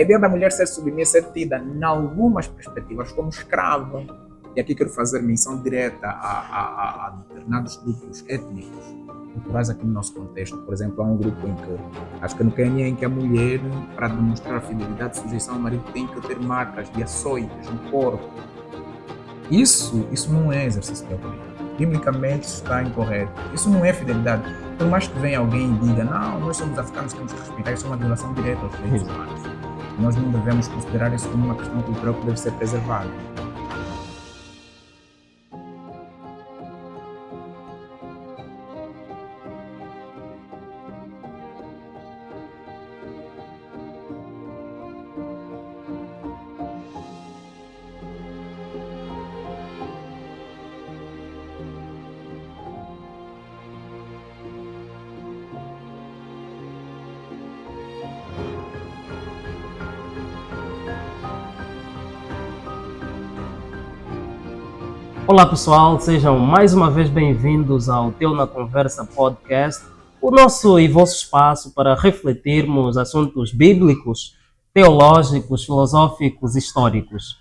ideia da mulher ser submissa é tida, em algumas perspectivas, como escrava. E aqui quero fazer menção direta a determinados grupos étnicos, culturais aqui no nosso contexto. Por exemplo, há um grupo em que, acho que no Quênia, em que a mulher, para demonstrar a fidelidade e sujeição ao marido, tem que ter marcas de açoites no corpo. Isso não é exercício de autoridade. Biblicamente isso está incorreto. Isso não é fidelidade. Por mais que venha alguém e diga, não, nós somos africanos, temos que respeitar, isso é uma violação direta aos direitos humanos. Nós não devemos considerar isso como uma questão cultural que deve ser preservada. Olá pessoal, sejam mais uma vez bem-vindos ao Teu na Conversa Podcast, o nosso e vosso espaço para refletirmos assuntos bíblicos, teológicos, filosóficos, históricos.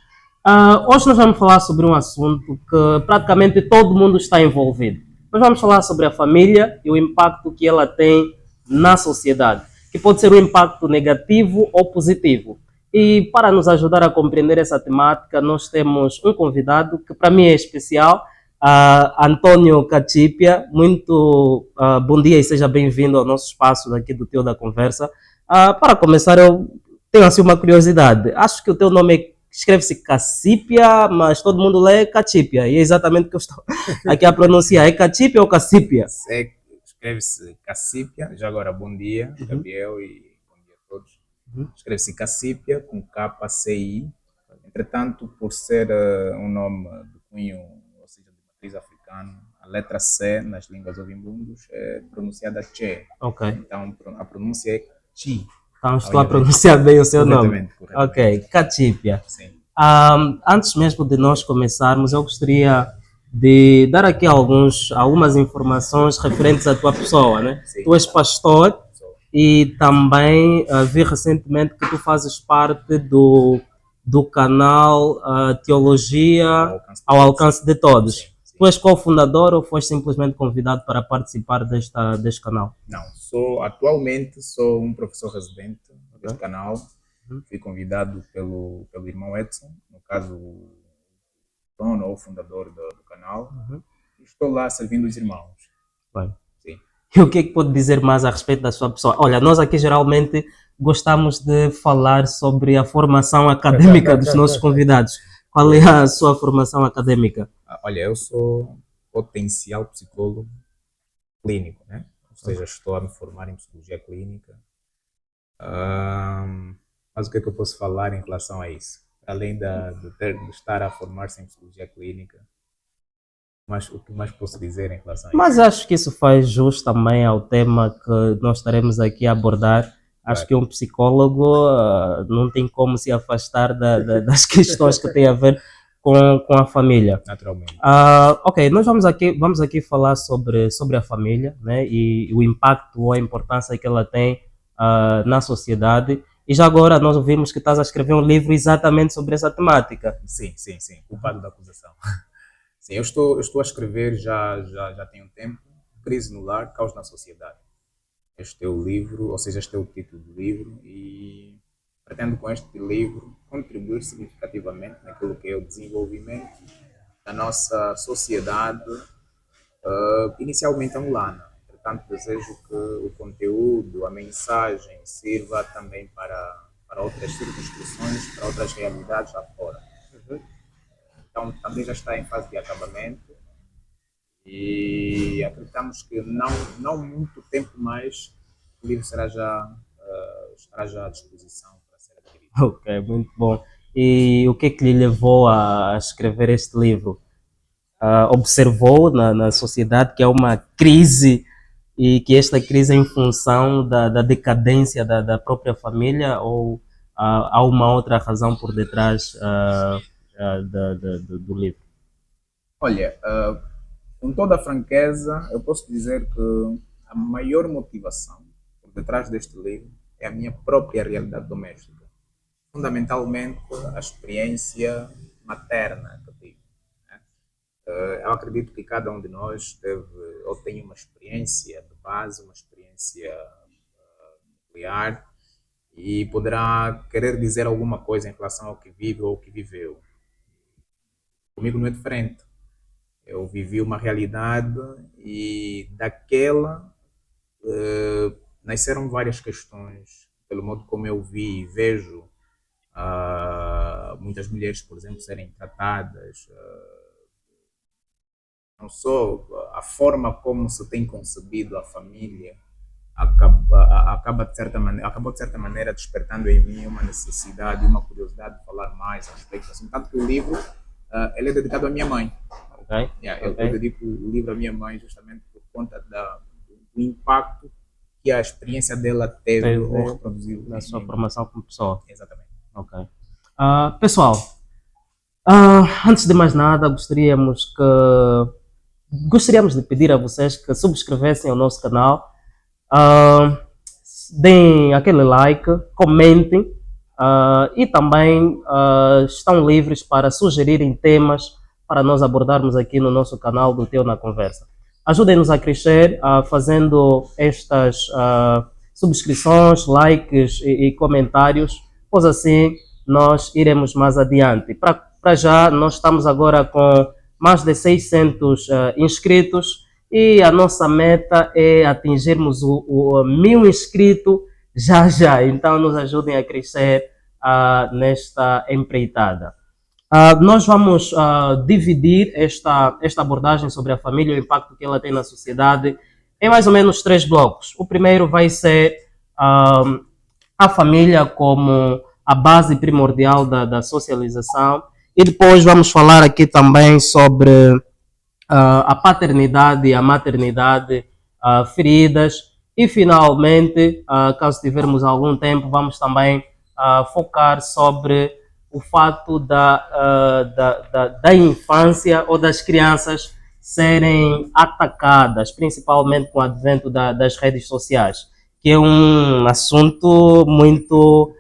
Hoje nós vamos falar sobre um assunto que praticamente todo mundo está envolvido. Nós vamos falar sobre a família e o impacto que ela tem na sociedade, que pode ser um impacto negativo ou positivo. E para nos ajudar a compreender essa temática, nós temos um convidado que para mim é especial, Antônio Cachipia. Muito bom dia e seja bem-vindo ao nosso espaço daqui do Teu da Conversa. Para começar, eu tenho assim uma curiosidade. Acho que o teu nome escreve-se Cachipia, mas todo mundo lê Cachipia. E é exatamente o que eu estou aqui a pronunciar. É Cachipia ou Cachipia? Escreve-se Cachipia. Já agora, bom dia, Gabriel, e bom dia a todos. Escreve-se Cachipia com K-C-I. Entretanto, por ser um nome de cunho, ou seja, de matriz africana, a letra C nas línguas ovimbundos é pronunciada Che. Ok. Então a pronúncia é Chi. Então estou a pronunciar bem o seu nome. Corretamente. Ok, Cachipia. Sim. Antes mesmo de nós começarmos, eu gostaria de dar aqui algumas informações referentes à tua pessoa, né? Sim. Tu és pastor. E também vi recentemente que tu fazes parte do canal Teologia ao Alcance de Todos. Sim. Tu és cofundador ou foste simplesmente convidado para participar deste canal? Não, atualmente sou um professor residente deste canal. Fui convidado pelo irmão Edson, no caso o dono ou fundador do canal. Estou lá servindo os irmãos. Bem. Sim. E o que é que pode dizer mais a respeito da sua pessoa? Olha, nós aqui geralmente gostamos de falar sobre a formação acadêmica dos nossos convidados. Qual é a sua formação acadêmica? Olha, eu sou potencial psicólogo clínico, né? Ou seja, estou a me formar em psicologia clínica. Mas o que é que eu posso falar em relação a isso? Além de estar a formar-se em psicologia clínica, mas o que mais posso dizer em relação a isso? Mas acho que isso faz jus também ao tema que nós estaremos aqui a abordar. Acho que um psicólogo não tem como se afastar das questões que têm a ver com a família. Naturalmente. Ok, nós vamos aqui falar sobre a família, né? E o impacto ou a importância que ela tem na sociedade. E já agora nós ouvimos que estás a escrever um livro exatamente sobre essa temática. Sim. Culpado da acusação. Sim, eu estou a escrever já tem um tempo, Crise no Lar, Caos na Sociedade. Este é o livro, ou seja, este é o título do livro, e pretendo com este livro contribuir significativamente naquilo que é o desenvolvimento da nossa sociedade, inicialmente angolana. Portanto, desejo que o conteúdo, a mensagem sirva também para outras circunscrições, para outras realidades lá fora. Então, também já está em fase de acabamento e acreditamos que não muito tempo mais o livro estará já à disposição para ser adquirido. Ok, muito bom. E o que é que lhe levou a escrever este livro? Observou na sociedade que há uma crise e que esta crise é em função da decadência da própria família, ou há uma outra razão por detrás do livro? Olha, com toda a franqueza, eu posso dizer que a maior motivação por detrás deste livro é a minha própria realidade doméstica. fundamentalmente a experiência materna que eu tive. Né? Eu acredito que cada um de nós teve ou tem uma experiência de base, uma experiência nuclear e poderá querer dizer alguma coisa em relação ao que vive ou ao que viveu. Comigo não é diferente. Eu vivi uma realidade e daquela nasceram várias questões, pelo modo como eu vi e vejo muitas mulheres, por exemplo, serem tratadas, não só a forma como se tem concebido a família, acabou de certa maneira despertando em mim uma necessidade, uma curiosidade de falar mais a respeito assim. Tanto que o livro ele é dedicado à minha mãe. Ok? Eu dedico o livro à minha mãe justamente por conta do impacto que a experiência dela teve ou reproduziu na sua formação como pessoa. Exatamente. Ok. Pessoal, antes de mais nada, gostaríamos de pedir a vocês que subscrevessem o nosso canal, deem aquele like, comentem e também estão livres para sugerirem temas para nós abordarmos aqui no nosso canal do Teu na Conversa. Ajudem-nos a crescer fazendo estas subscrições, likes e comentários, pois assim nós iremos mais adiante. Para já, nós estamos agora com mais de 600 inscritos e a nossa meta é atingirmos o 1000 inscritos já. Então, nos ajudem a crescer nesta empreitada. Nós vamos dividir esta abordagem sobre a família e o impacto que ela tem na sociedade em mais ou menos 3 blocos. O primeiro vai ser a família como a base primordial da socialização, e depois vamos falar aqui também sobre a paternidade e a maternidade feridas, e finalmente, caso tivermos algum tempo, vamos também focar sobre o fato da infância ou das crianças serem atacadas, principalmente com o advento das redes sociais, que é um assunto muito,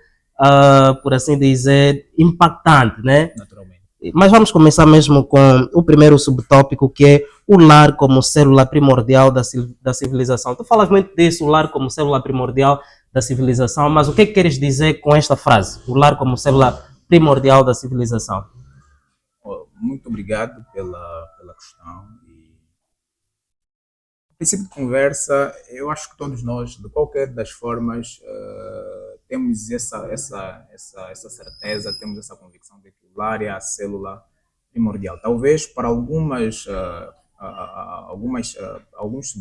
por assim dizer, impactante, né? Naturalmente. Mas vamos começar mesmo com o primeiro subtópico, que é o lar como célula primordial da civilização. Tu falas muito disso, o lar como célula primordial da civilização, mas o que queres dizer com esta frase? O lar como célula primordial da civilização. Muito obrigado pela questão. A princípio de conversa, eu acho que todos nós, de qualquer das formas, temos essa certeza, temos essa convicção de que o lar é a célula primordial. Talvez para alguns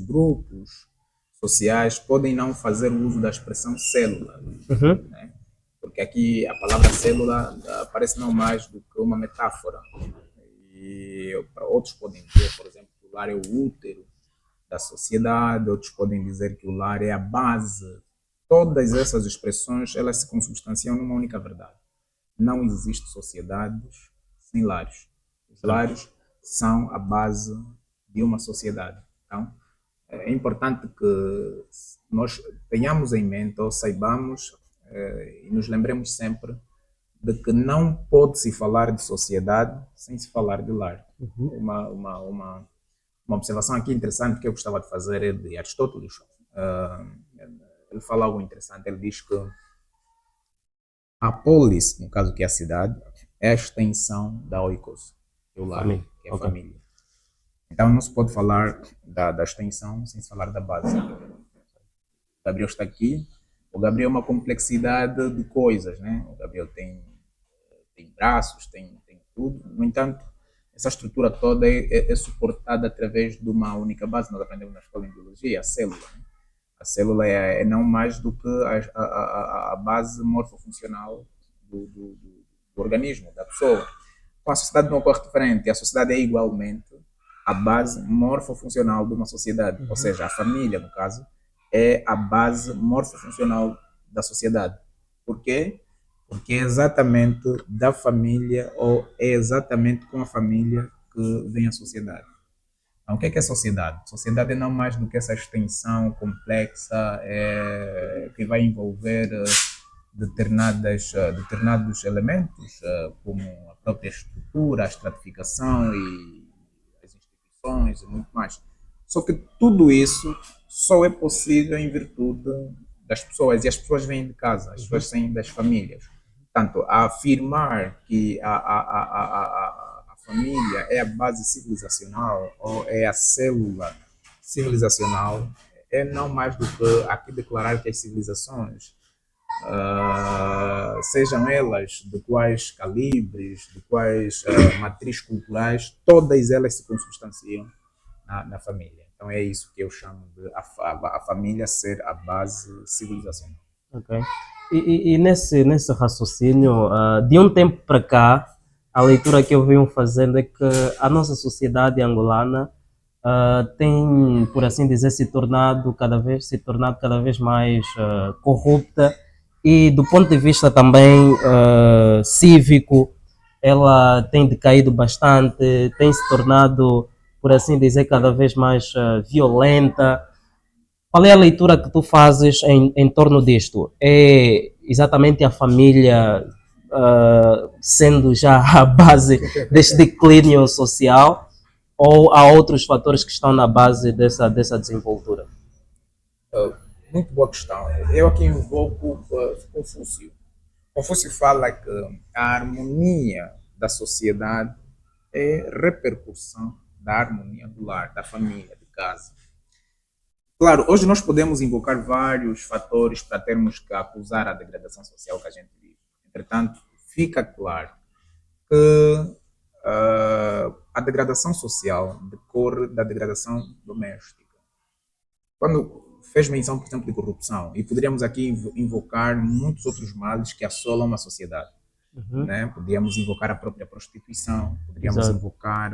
grupos sociais podem não fazer uso da expressão célula, né? Porque aqui a palavra célula parece não mais do que uma metáfora. E para outros podem dizer, por exemplo, que o lar é o útero da sociedade, outros podem dizer que o lar é a base. Todas essas expressões, elas se consubstanciam numa única verdade. Não existe sociedades sem lares. Os lares são a base de uma sociedade. Então, é importante que nós tenhamos em mente ou saibamos e nos lembremos sempre de que não pode-se falar de sociedade sem se falar de lar. Uma observação aqui interessante que eu gostava de fazer é de Aristóteles. Ele fala algo interessante. Ele diz que a polis, no caso que é a cidade, é a extensão da oikos, que é o lar, que é a família. Então não se pode falar da extensão sem se falar da base. O Gabriel está aqui. O Gabriel é uma complexidade de coisas, né? O Gabriel tem braços, tem tudo. No entanto, essa estrutura toda é suportada através de uma única base. Nós aprendemos na escola de biologia, a célula. Né? A célula é não mais do que a base morfofuncional do organismo, da pessoa. Com a sociedade não ocorre diferente. A sociedade é igualmente a base morfofuncional de uma sociedade. Ou seja, a família, no caso, é a base morfofuncional da sociedade. Por quê? Porque é exatamente da família ou é exatamente com a família que vem a sociedade. Então, o que é sociedade? Sociedade é não mais do que essa extensão complexa que vai envolver determinados elementos, como a própria estrutura, a estratificação e as instituições e muito mais. Só que tudo isso só é possível em virtude das pessoas, e as pessoas vêm de casa, as pessoas vêm das famílias. Portanto, a afirmar que a família é a base civilizacional ou é a célula civilizacional é não mais do que aqui declarar que as civilizações, sejam elas de quais calibres, de quais matrizes culturais, todas elas se consubstanciam na família. Então é isso que eu chamo de a família ser a base civilizacional. Ok. E nesse raciocínio, de um tempo para cá, a leitura que eu venho fazendo é que a nossa sociedade angolana tem, por assim dizer, se tornado cada vez mais corrupta, e do ponto de vista também cívico, ela tem decaído bastante, tem se tornado, por assim dizer, cada vez mais violenta. Qual é a leitura que tu fazes em torno disto? É exatamente a família sendo já a base deste declínio social, ou há outros fatores que estão na base dessa desenvoltura? Muito boa questão. Eu aqui invoco Confúcio. Confúcio fala que a harmonia da sociedade é repercussão da harmonia do lar, da família, de casa. Claro, hoje nós podemos invocar vários fatores para termos que acusar a degradação social que a gente vive. Entretanto, fica claro que a degradação social decorre da degradação doméstica. Quando fez menção, por exemplo, de corrupção, e poderíamos aqui invocar muitos outros males que assolam uma sociedade. Uhum. Né? Podíamos invocar a própria prostituição, poderíamos Exato. invocar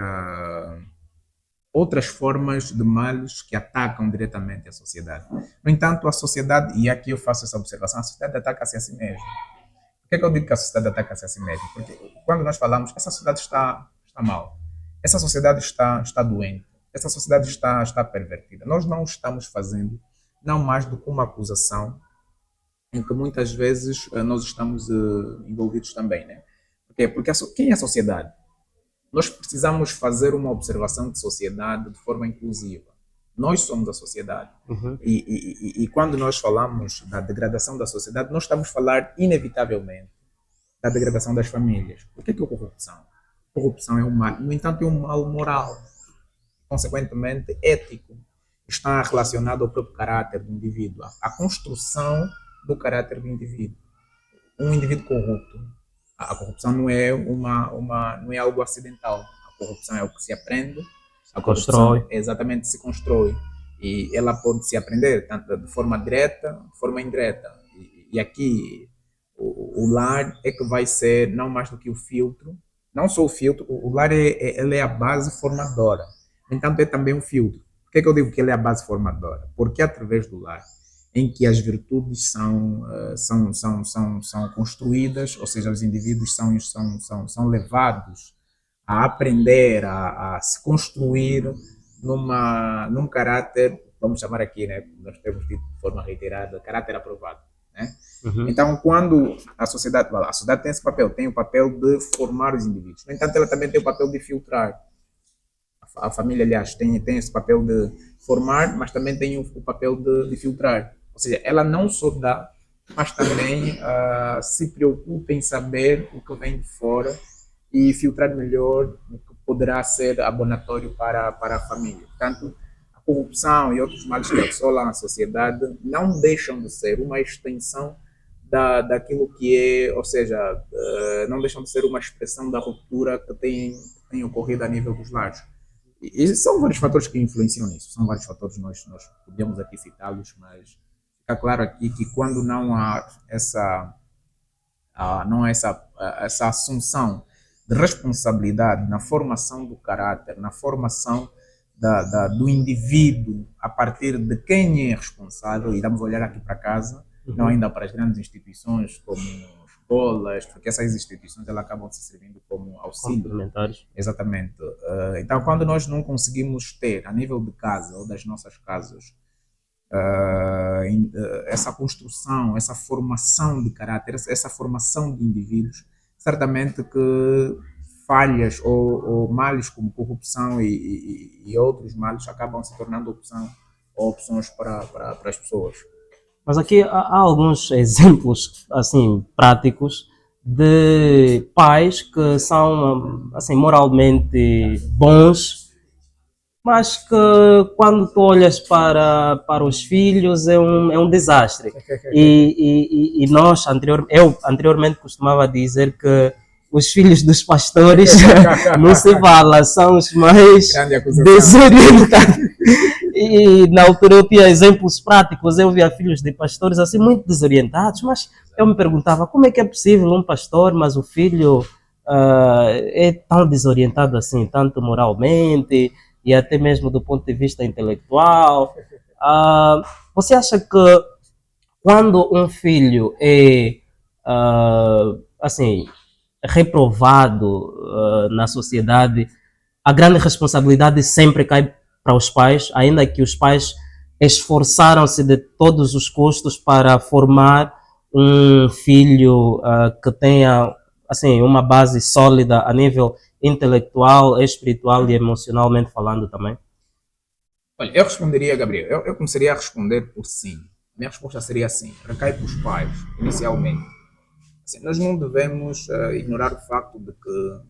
outras formas de males que atacam diretamente a sociedade. No entanto, a sociedade, e aqui eu faço essa observação, a sociedade ataca-se a si mesma. Por que eu digo que a sociedade ataca-se a si mesma? Porque quando nós falamos, essa sociedade está mal, essa sociedade está doente, essa sociedade está pervertida. Nós não estamos fazendo não mais do que uma acusação em que muitas vezes nós estamos envolvidos também. Né? Por quê? Porque quem é a sociedade? Nós precisamos fazer uma observação de sociedade de forma inclusiva. Nós somos a sociedade. Uhum. E quando nós falamos da degradação da sociedade, nós estamos a falar, inevitavelmente, da degradação das famílias. Por que é corrupção? Corrupção é um mal, no entanto, é um mal moral, consequentemente ético. Está relacionado ao próprio caráter do indivíduo, à construção do caráter do indivíduo. Um indivíduo corrupto, a corrupção não é não é algo acidental. A corrupção é o que se aprende, a Constrói. corrupção exatamente se constrói, e ela pode se aprender tanto de forma direta, de forma indireta. E aqui o lar é que vai ser não mais do que o filtro, não só o filtro. O lar ele é a base formadora. No entanto, é também um filtro. Por que eu digo que ele é a base formadora? Porque é através do lar em que as virtudes são construídas, ou seja, os indivíduos são levados a aprender, a se construir num caráter, vamos chamar aqui, né, nós temos dito de forma reiterada, caráter aprovado. Né? Uhum. Então, quando a sociedade tem esse papel, tem o papel de formar os indivíduos. No entanto, ela também tem o papel de filtrar. A família, aliás, tem esse papel de formar, mas também tem o papel de filtrar. Ou seja, ela não só dá, mas também se preocupa em saber o que vem de fora e filtrar melhor o que poderá ser abonatório para a família. Portanto, a corrupção e outros males que assolam a sociedade não deixam de ser uma extensão daquilo que é, ou seja, não deixam de ser uma expressão da ruptura que tem ocorrido a nível dos lares. E são vários fatores que influenciam nisso, são vários fatores, nós podemos aqui citá-los, mas fica claro aqui que quando não há essa assunção de responsabilidade na formação do caráter, na formação do indivíduo a partir de quem é responsável, e vamos olhar aqui para casa, não ainda para as grandes instituições como escolas, porque essas instituições elas acabam se servindo como auxílio. Complementares. Exatamente. Então, quando nós não conseguimos ter, a nível de casa ou das nossas casas, essa construção, essa formação de caráter, essa formação de indivíduos, certamente que falhas ou males como corrupção e outros males acabam se tornando opção ou opções para as pessoas. Mas aqui há alguns exemplos assim práticos de pais que são assim moralmente bons, mas que quando tu olhas para os filhos é um desastre. E nós eu anteriormente costumava dizer que os filhos dos pastores não se fala, são os mais Grande acusação. desorientados. E na altura eu tinha exemplos práticos, eu via filhos de pastores assim muito desorientados, mas eu me perguntava como é que é possível um pastor, mas o filho é tão desorientado assim, tanto moralmente e até mesmo do ponto de vista intelectual. Você acha que quando um filho é assim reprovado na sociedade, a grande responsabilidade sempre cai para os pais, ainda que os pais esforçaram-se de todos os custos para formar um filho que tenha assim uma base sólida a nível intelectual, espiritual e emocionalmente falando também? Olha, eu responderia, Gabriel, eu começaria a responder por sim. Minha resposta seria sim, recai para os pais, inicialmente. Assim, nós não devemos ignorar o facto de que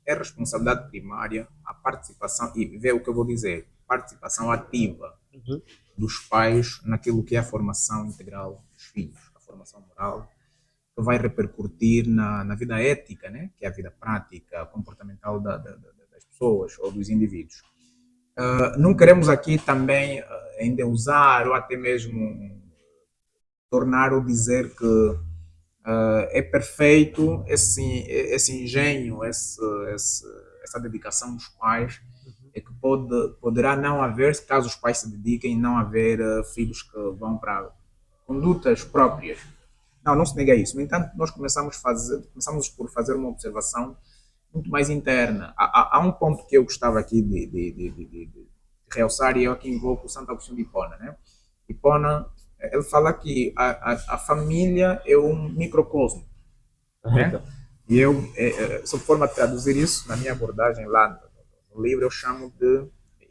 é responsabilidade primária a participação, e vê o que eu vou dizer, participação ativa dos pais naquilo que é a formação integral dos filhos, a formação moral, que vai repercutir na vida ética, né? Que é a vida prática, comportamental das pessoas ou dos indivíduos. Não queremos aqui também endeusar ou até mesmo tornar ou dizer que é perfeito esse engenho, essa dedicação dos pais, é que poderá não haver, caso os pais se dediquem, não haver filhos que vão para condutas próprias. Não se nega isso. No entanto, nós começamos por fazer uma observação muito mais interna. Há um ponto que eu gostava aqui de realçar, e eu aqui invoco o Santo Agostinho de Hipona. Né? Hipona, ele fala que a família é um microcosmo. Né? E eu, sob forma de traduzir isso, na minha abordagem lá no livro, eu chamo de,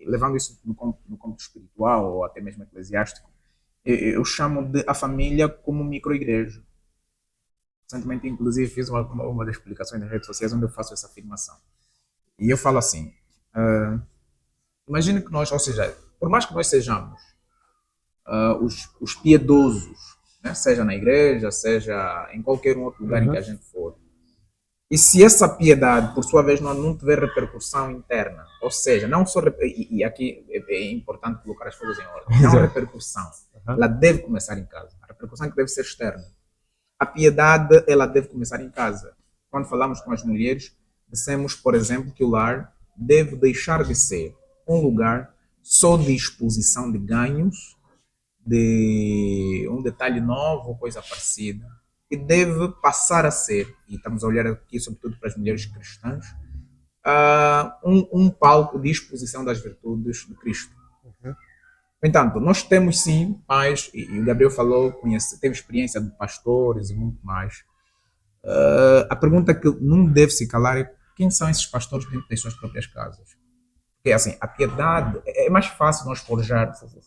levando isso no campo espiritual ou até mesmo eclesiástico, eu chamo de a família como micro-igreja. Recentemente, inclusive, fiz uma das explicações nas redes sociais onde eu faço essa afirmação. E eu falo assim, imagine que nós, ou seja, por mais que nós sejamos os piedosos, né? Seja na igreja, seja em qualquer outro lugar em que a gente for, e se essa piedade, por sua vez, não tiver repercussão interna, ou seja, não só, e aqui é importante colocar as coisas em ordem, não repercussão, ela deve começar em casa, a repercussão é que deve ser externa. A piedade, ela deve começar em casa. Quando falamos com as mulheres, dissemos, por exemplo, que o lar deve deixar de ser um lugar só de exposição de ganhos, de um detalhe novo, coisa parecida, e deve passar a ser, e estamos a olhar aqui sobretudo para as mulheres cristãs, um palco de exposição das virtudes de Cristo. No entanto, nós temos sim pais, e o Gabriel falou, teve experiência de pastores e muito mais. A pergunta que não deve se calar é quem são esses pastores dentro das suas próprias casas? Porque assim, a piedade, é mais fácil nós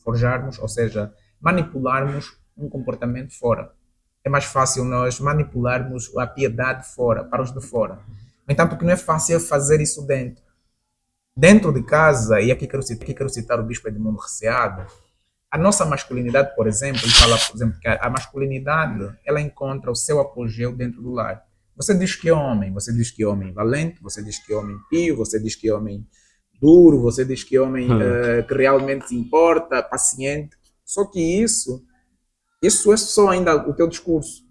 forjarmos, ou seja, manipularmos um comportamento fora. É mais fácil nós manipularmos a piedade fora, para os de fora. No entanto, o que não é fácil é fazer isso dentro. Dentro de casa, e aqui quero citar o bispo Edmundo Receado, a nossa masculinidade, por exemplo, ele fala, por exemplo, que a masculinidade, ela encontra o seu apogeu dentro do lar. Você diz que é homem valente, você diz que é homem pio, você diz que é homem duro, você diz que é homem que realmente se importa, paciente. Só que isso é só ainda o teu discurso.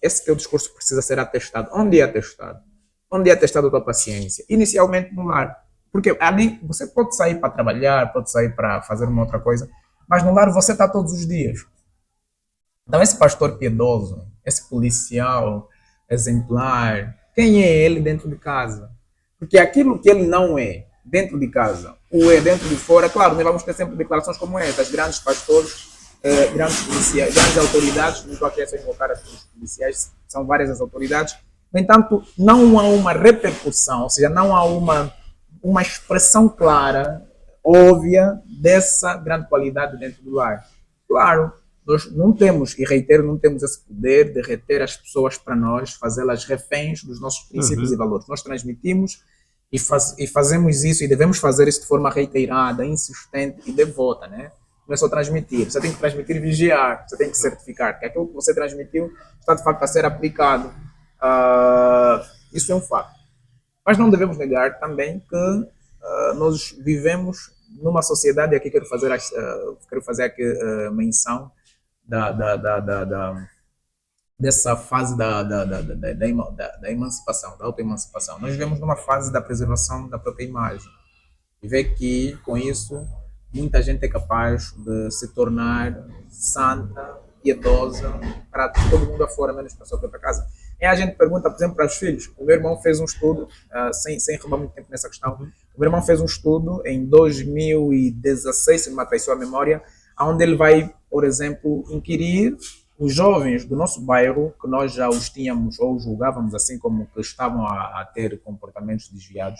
Esse teu discurso precisa ser atestado. Onde é atestado? Onde é atestado a tua paciência? Inicialmente no lar. Porque ali você pode sair para trabalhar, pode sair para fazer uma outra coisa, mas no lar você está todos os dias. Então esse pastor piedoso, esse policial exemplar, quem é ele dentro de casa? Porque aquilo que ele não é dentro de casa, ou é dentro de fora, claro, nós vamos ter sempre declarações como essas, grandes pastores, grandes policiais, grandes autoridades, não estou aqui a invocar os policiais, são várias as autoridades. No entanto, não há uma repercussão, ou seja, não há uma expressão clara, óbvia, dessa grande qualidade dentro do lar. Claro, nós não temos, e reitero, não temos esse poder de reter as pessoas para nós, fazê-las reféns dos nossos princípios e valores. Nós transmitimos e fazemos isso, e devemos fazer isso de forma reiterada, insistente e devota, né? Não é só transmitir, você tem que transmitir e vigiar, você tem que certificar que aquilo que você transmitiu está de facto a ser aplicado. Isso é um fato. Mas não devemos negar também que nós vivemos numa sociedade, e aqui quero fazer aqui menção dessa fase da emancipação, da autoemancipação. Nós vivemos numa fase da preservação da própria imagem. E vê que, com isso, muita gente é capaz de se tornar santa, piedosa, para todo mundo afora, menos para a sua própria casa. E a gente pergunta, por exemplo, para os filhos. O meu irmão fez um estudo, sem roubar muito tempo nessa questão, o meu irmão fez um estudo em 2016, se não me atraiçou a memória, onde ele vai, por exemplo, inquirir os jovens do nosso bairro, que nós já os tínhamos ou julgávamos assim como que estavam a ter comportamentos desviados.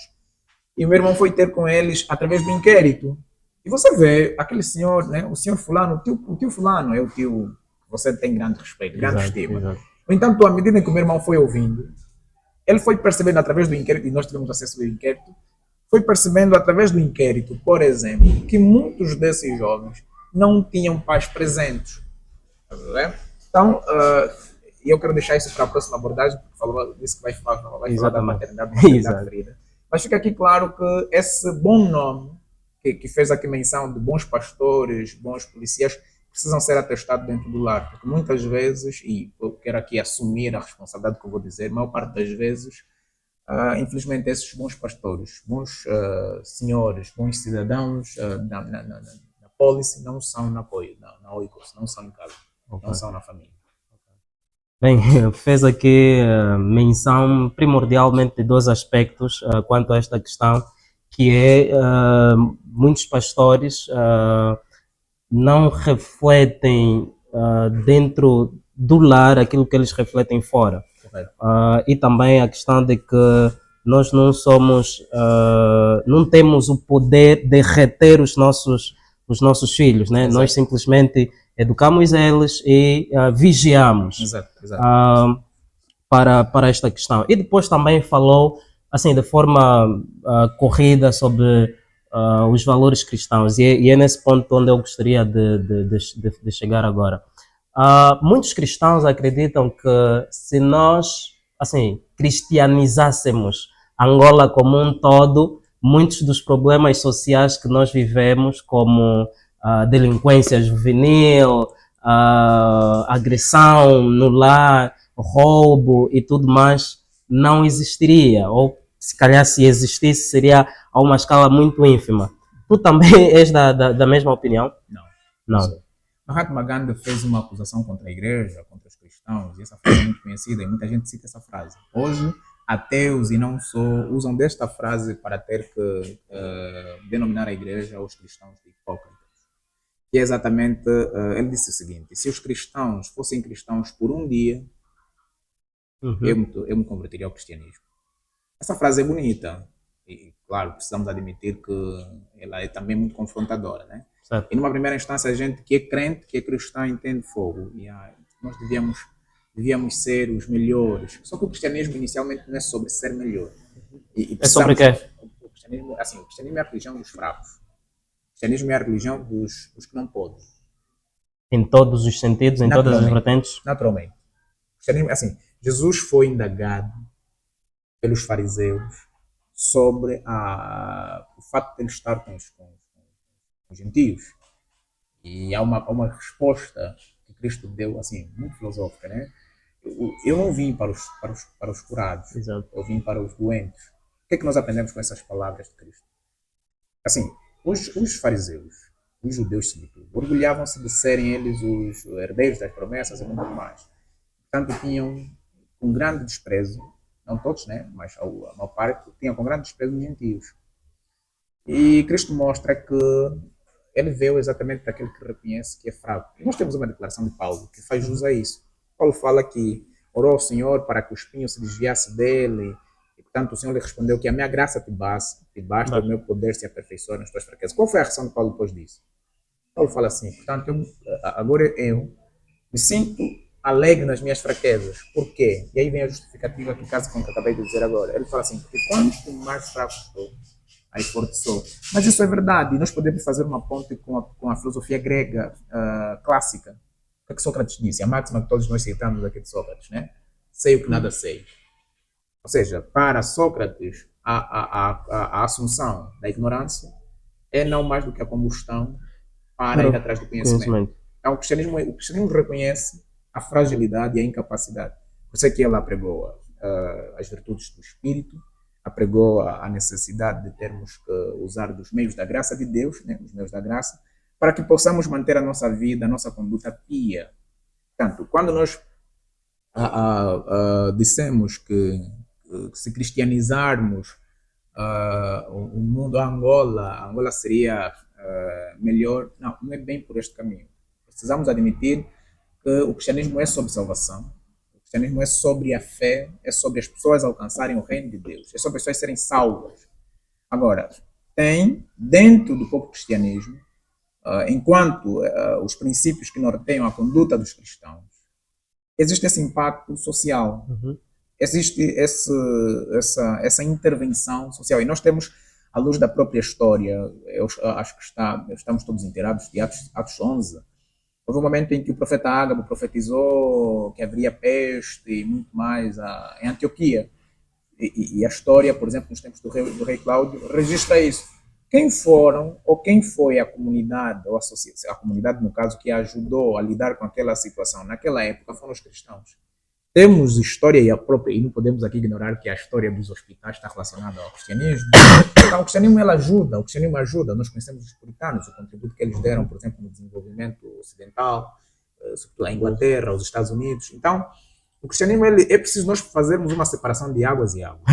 E o meu irmão foi ter com eles através do inquérito. E você vê aquele senhor, né, o senhor fulano, o tio fulano é o tio que você tem grande respeito, grande estima. Exato. No entanto, à medida em que o meu irmão foi ouvindo, ele foi percebendo através do inquérito, e nós tivemos acesso ao inquérito, foi percebendo através do inquérito, por exemplo, que muitos desses jovens não tinham pais presentes. Então, eu quero deixar isso para a próxima abordagem, porque disse que vai falar da maternidade ferida. Mas fica aqui claro que esse bom nome, que fez aqui menção de bons pastores, bons policiais, precisam ser atestados dentro do lar, porque muitas vezes, e eu quero aqui assumir a responsabilidade que eu vou dizer, a maior parte das vezes, infelizmente esses bons pastores, bons senhores, bons cidadãos na policy não são na apoio, na OICOS, não são em casa, não são na família. Bem, fez aqui menção primordialmente de dois aspectos quanto a esta questão, que é muitos pastores não refletem dentro do lar aquilo que eles refletem fora. E também a questão de que nós não somos, não temos o poder de reter os nossos filhos, né? Nós simplesmente educamos eles e vigiamos para esta questão. E depois também falou assim de forma corrida sobre os valores cristãos, e é nesse ponto onde eu gostaria de chegar agora. Muitos cristãos acreditam que se nós assim cristianizássemos Angola como um todo, muitos dos problemas sociais que nós vivemos, como delinquência juvenil, agressão no lar, roubo e tudo mais, não existiria, ou se calhar se existisse seria a uma escala muito ínfima. Tu também és da mesma opinião? Não. Mahatma Gandhi fez uma acusação contra a igreja, contra os cristãos, e essa frase é muito conhecida, e muita gente cita essa frase. Hoje, ateus e não só usam desta frase para ter que denominar a igreja ou os cristãos de hipócritas. Que é exatamente, ele disse o seguinte: se os cristãos fossem cristãos por um dia, eu me converteria ao cristianismo. Essa frase é bonita, e claro, precisamos admitir que ela é também muito confrontadora, né? Certo. E numa primeira instância, a gente que é crente, que é cristão, entende fogo. E nós devíamos ser os melhores. Só que o cristianismo inicialmente não é sobre ser melhor. É sobre quê? O cristianismo é a religião dos fracos. O cristianismo é a religião dos que não podem. Em todos os sentidos, em todas as vertentes? Naturalmente. O cristianismo, Jesus foi indagado pelos fariseus sobre o fato de ele estar com os gentios. E há uma resposta que Cristo deu, assim, muito filosófica, né? Eu não vim para os curados. Exato. Eu vim para os doentes. O que é que nós aprendemos com essas palavras de Cristo? Assim, os fariseus, os judeus sobretudo, orgulhavam-se de serem eles os herdeiros das promessas e muito mais. Portanto, tinham com grande desprezo, não todos, né? Mas a maior parte, tinham com grande desprezo os gentios. E Cristo mostra que ele veio exatamente para aquele que reconhece que é fraco. E nós temos uma declaração de Paulo que faz jus a isso. Paulo fala que orou ao Senhor para que o espinho se desviasse dele, e portanto o Senhor lhe respondeu que a minha graça te basta, o meu poder se aperfeiçoa nas tuas fraquezas. Qual foi a reação de Paulo depois disso? Paulo fala assim, portanto, agora eu me sinto alegre nas minhas fraquezas. Por quê? E aí vem a justificativa que casa com o que eu acabei de dizer agora. Ele fala assim, porque quanto mais fraco estou, aí forte sou. Mas isso é verdade, e nós podemos fazer uma ponte com a filosofia grega clássica. O que é que Sócrates disse? A máxima que todos nós citamos aqui de Sócrates, né? Sei o que nada sei. Ou seja, para Sócrates, a assunção da ignorância é não mais do que a combustão para ir atrás do conhecimento. Então, o cristianismo reconhece a fragilidade e a incapacidade. Por isso é que ele apregou as virtudes do Espírito, apregou a necessidade de termos que usar dos meios da graça de Deus, né, os meios da graça, para que possamos manter a nossa vida, a nossa conduta pia. Portanto, quando nós dissemos que se cristianizarmos o mundo a Angola seria melhor, não é bem por este caminho. Precisamos admitir que o cristianismo é sobre salvação, o cristianismo é sobre a fé, é sobre as pessoas alcançarem o reino de Deus, é sobre as pessoas serem salvas. Agora, tem dentro do próprio cristianismo, enquanto os princípios que norteiam a conduta dos cristãos, existe esse impacto social, existe essa intervenção social, e nós temos, à luz da própria história, eu acho que estamos todos inteirados de Atos 11. Houve um momento em que o profeta Ágabo profetizou que haveria peste e muito mais em Antioquia. E a história, por exemplo, nos tempos do rei Cláudio, registra isso. Quem foram, ou quem foi a comunidade, ou a comunidade, no caso, que ajudou a lidar com aquela situação naquela época, foram os cristãos. Temos história e não podemos aqui ignorar que a história dos hospitais está relacionada ao cristianismo. Então, o cristianismo ajuda. Nós conhecemos os puritanos, o contributo que eles deram, por exemplo, no desenvolvimento ocidental, sobretudo a Inglaterra, os Estados Unidos. Então, o cristianismo é preciso nós fazermos uma separação de águas e águas,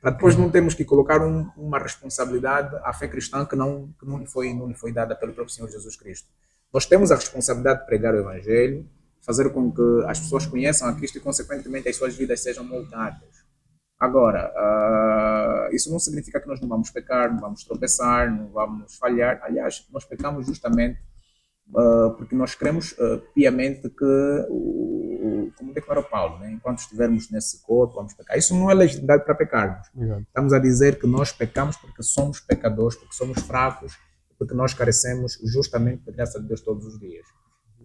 para depois não termos que colocar uma responsabilidade à fé cristã que não lhe foi dada pelo próprio Senhor Jesus Cristo. Nós temos a responsabilidade de pregar o Evangelho, fazer com que as pessoas conheçam a Cristo e, consequentemente, as suas vidas sejam moldadas. Agora, isso não significa que nós não vamos pecar, não vamos tropeçar, não vamos falhar. Aliás, nós pecamos justamente porque nós cremos piamente que, como declarou Paulo, né? Enquanto estivermos nesse corpo, vamos pecar. Isso não é legitimidade para pecarmos. Estamos a dizer que nós pecamos porque somos pecadores, porque somos fracos, porque nós carecemos justamente da graça de Deus todos os dias.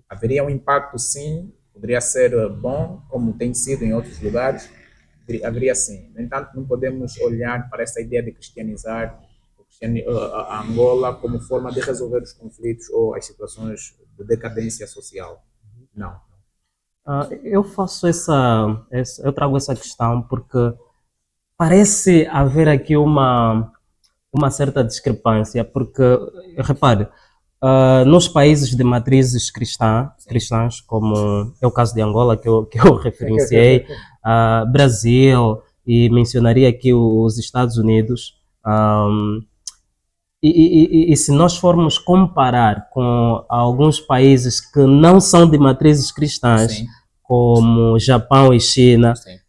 Haveria um impacto, sim, poderia ser bom, como tem sido em outros lugares, haveria sim. No entanto, não podemos olhar para essa ideia de cristianizar a Angola como forma de resolver os conflitos ou as situações de decadência social. Não. Eu eu trago essa questão porque parece haver aqui uma certa discrepância, porque, repare, nos países de matrizes cristãs, como é o caso de Angola, que eu referenciei, Brasil, e mencionaria aqui os Estados Unidos, e se nós formos comparar com alguns países que não são de matrizes cristãs, Sim. como Japão e China, Sim.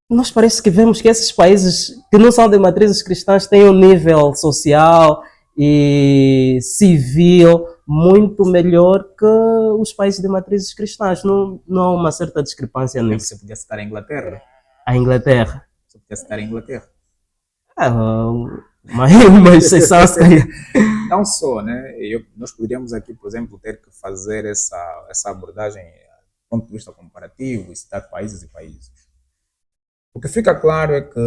nós parece que vemos que esses países que não são de matrizes cristãs têm um nível social e civil muito melhor que os países de matrizes cristãs. Não há uma certa discrepância nisso. Você podia citar a Inglaterra? A Inglaterra. Você podia citar a Inglaterra? Uma exceção seria. Não só, né? Nós poderíamos aqui, por exemplo, ter que fazer essa abordagem do ponto de vista comparativo e citar países e países. O que fica claro é que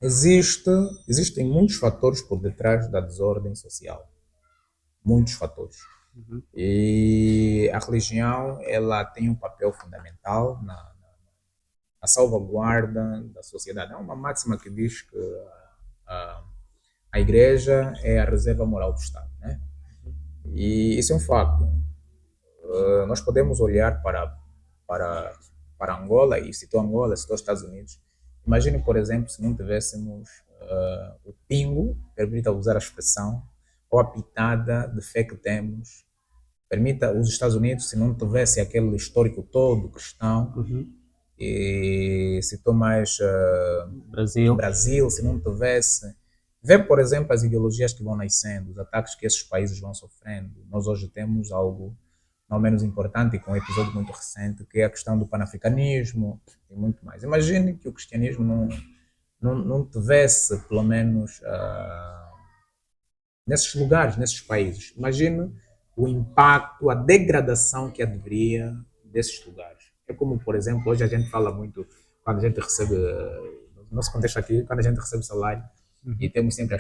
existem muitos fatores por detrás da desordem social. Muitos fatores. E a religião, ela tem um papel fundamental na salvaguarda da sociedade. Há uma máxima que diz que a igreja é a reserva moral do Estado, né? E isso é um facto. Nós podemos olhar para Angola, e citou Angola, citou os Estados Unidos. Imagine, por exemplo, se não tivéssemos o pingo, permita usar a expressão, ou a pitada de fé que temos, permita os Estados Unidos, se não tivesse aquele histórico todo cristão, e citou mais Brasil. Brasil, se não tivesse. Vê, por exemplo, as ideologias que vão nascendo, os ataques que esses países vão sofrendo. Nós hoje temos algo não menos importante, com um episódio muito recente, que é a questão do panafricanismo e muito mais. Imagine que o cristianismo não tivesse, pelo menos, nesses lugares, nesses países. Imagine o impacto, a degradação que haveria desses lugares. É como, por exemplo, hoje a gente fala muito, quando a gente recebe, no nosso contexto aqui, quando a gente recebe salário, e temos sempre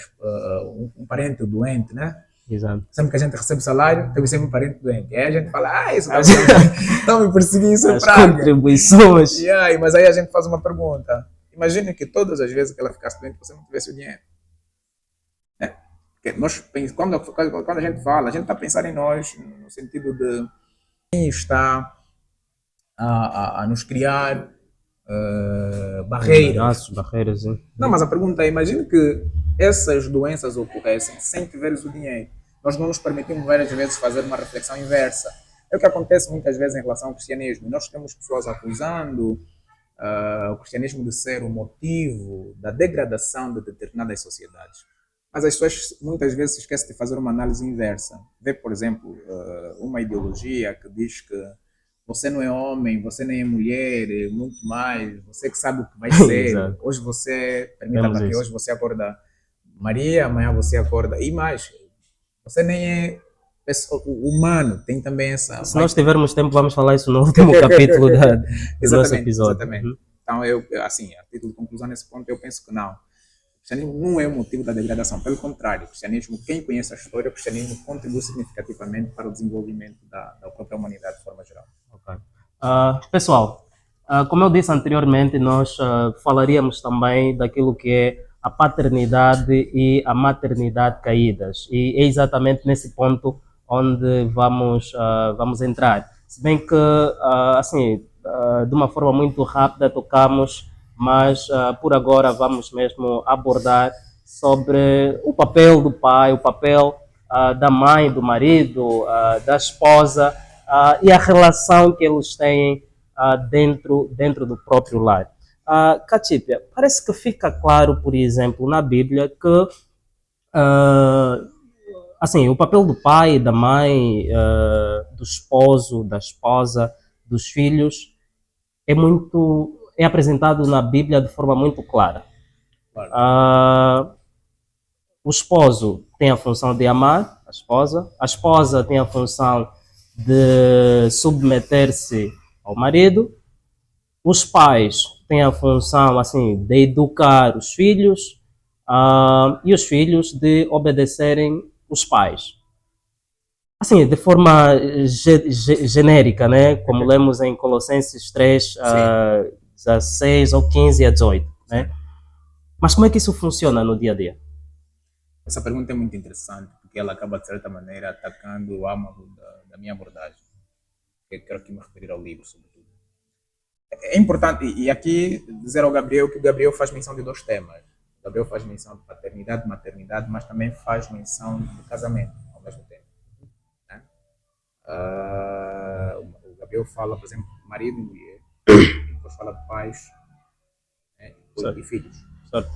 um parente doente, né? Exato. Sempre que a gente recebe salário, temos sempre um parente doente. Aí a gente fala, isso estão me perseguindo, isso é As praga. contribuições. Mas aí a gente faz uma pergunta. Imagine que todas as vezes que ela ficasse doente, você não tivesse o dinheiro. Porque nós, quando a gente fala, a gente está a pensar em nós, no sentido de quem está a nos criar barreiras. Barreiras, hein? Não, mas a pergunta é, imagine que essas doenças ocorressem sem tiveres o dinheiro. Nós não nos permitimos várias vezes fazer uma reflexão inversa. É o que acontece muitas vezes em relação ao cristianismo. Nós temos pessoas acusando o cristianismo de ser o motivo da degradação de determinadas sociedades. Mas as pessoas muitas vezes se esquecem de fazer uma análise inversa. Vê, por exemplo, uma ideologia que diz que você não é homem, você nem é mulher, muito mais, você que sabe o que vai ser. Hoje você, permita-me aqui, hoje você acorda Maria, amanhã você acorda, e mais, você nem é humano, tem também essa... Se nós tivermos tempo, vamos falar isso no último capítulo do nosso episódio. Exatamente. Então, assim, a título de conclusão nesse ponto, eu penso que não. O cristianismo não é o motivo da degradação, pelo contrário, o cristianismo, quem conhece a história, o cristianismo contribui significativamente para o desenvolvimento da própria humanidade de forma geral. Okay. Pessoal, como eu disse anteriormente, nós falaríamos também daquilo que é a paternidade e a maternidade caídas, e é exatamente nesse ponto onde vamos entrar. Se bem que, assim, de uma forma muito rápida tocamos, mas por agora vamos mesmo abordar sobre o papel do pai, o papel da mãe, do marido, da esposa, e a relação que eles têm dentro do próprio lar. Catípia, parece que fica claro, por exemplo, na Bíblia que assim, o papel do pai, da mãe, do esposo, da esposa, dos filhos é apresentado na Bíblia de forma muito clara. O esposo tem a função de amar a esposa tem a função de submeter-se ao marido, os pais têm a função assim de educar os filhos e os filhos de obedecerem os pais. Assim, de forma genérica, né? Como lemos em Colossenses 3, 16 ou 15 a 18, né? Mas como é que isso funciona no dia a dia? Essa pergunta é muito interessante, porque ela acaba, de certa maneira, atacando o âmago da minha abordagem, que eu quero aqui me referir ao livro, sobretudo. É importante, e aqui, dizer ao Gabriel que o Gabriel faz menção de dois temas. O Gabriel faz menção de paternidade, maternidade, mas também faz menção de casamento, ao mesmo tempo. Né? O Gabriel fala, por exemplo, marido e mulher, e depois fala de pais, né, e filhos. Certo.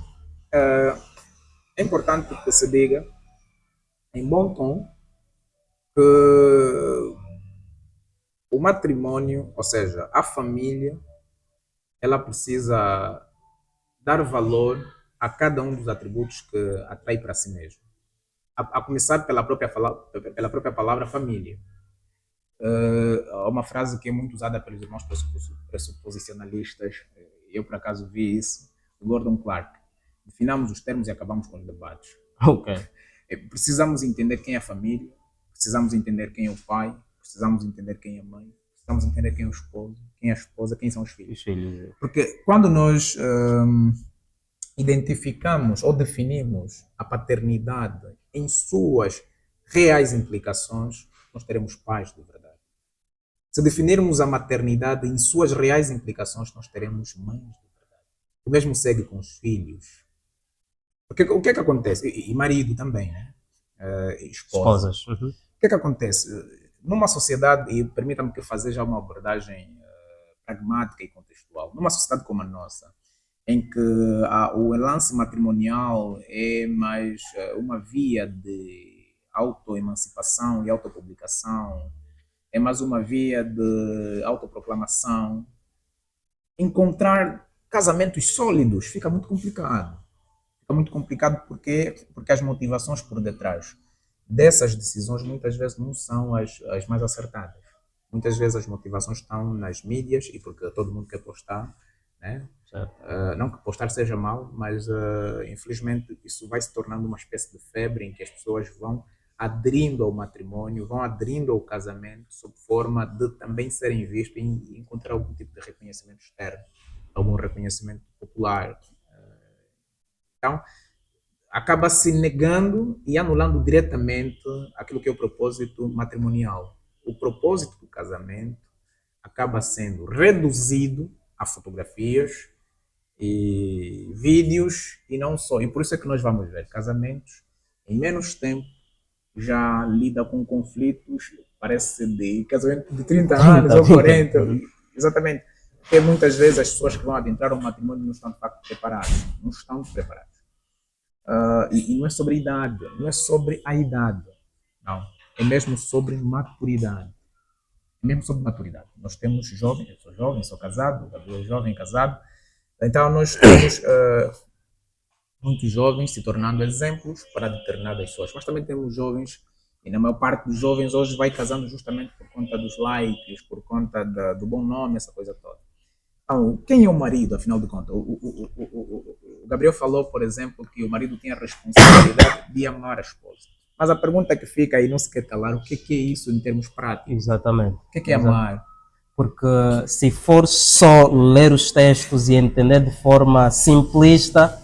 É importante que se diga, em bom tom, que o matrimônio, ou seja, a família, ela precisa dar valor a cada um dos atributos que atrai para si mesmo. A começar pela própria palavra família. Há uma frase que é muito usada pelos irmãos pressuposicionalistas, eu por acaso vi isso, do Gordon Clark. Definamos os termos e acabamos com os debates. Ok. Precisamos entender quem é a família, precisamos entender quem é o pai, precisamos entender quem é a mãe, precisamos entender quem é o esposo, quem é a esposa, quem são os filhos. Porque quando nós identificamos ou definimos a paternidade em suas reais implicações, nós teremos pais de verdade. Se definirmos a maternidade em suas reais implicações, nós teremos mães de verdade. O mesmo segue com os filhos. Porque o que é que acontece? E marido também, né? Esposa. Esposas. Uhum. O que é que acontece? Numa sociedade, e permita-me que fazer já uma abordagem pragmática e contextual, numa sociedade como a nossa, em que o lance matrimonial é mais uma via de autoemancipação e autopublicação, é mais uma via de autoproclamação, encontrar casamentos sólidos fica muito complicado. Fica muito complicado porque as motivações por detrás dessas decisões muitas vezes não são as mais acertadas. Muitas vezes as motivações estão nas mídias e porque todo mundo quer postar, né? Certo. Não que postar seja mal, mas infelizmente isso vai se tornando uma espécie de febre em que as pessoas vão aderindo ao matrimônio, vão aderindo ao casamento sob forma de também serem vistos e encontrar algum tipo de reconhecimento externo, algum reconhecimento popular. Então, acaba se negando e anulando diretamente aquilo que é o propósito matrimonial. O propósito do casamento acaba sendo reduzido a fotografias e vídeos e não só. E por isso é que nós vamos ver casamentos em menos tempo já lida com conflitos, parece de casamento de 30 anos ou 40. Exatamente. Porque muitas vezes as pessoas que vão adentrar o matrimônio não estão de facto preparadas. Não estão preparadas. E não é sobre idade, não é sobre a idade, não. É mesmo sobre maturidade. É mesmo sobre maturidade. Nós temos jovens, eu sou jovem, sou casado, o Gabriel é jovem, casado. Então nós temos muitos jovens se tornando exemplos para determinadas pessoas. Mas também temos jovens, e na maior parte dos jovens hoje vai casando justamente por conta dos likes, por conta do bom nome, essa coisa toda. Então, quem é o marido, afinal de contas? O Gabriel falou, por exemplo, que o marido tem a responsabilidade de amar a esposa. Mas a pergunta que fica aí, não se quer calar, o que é isso em termos práticos? Exatamente. O que é amar? Porque se for só ler os textos e entender de forma simplista,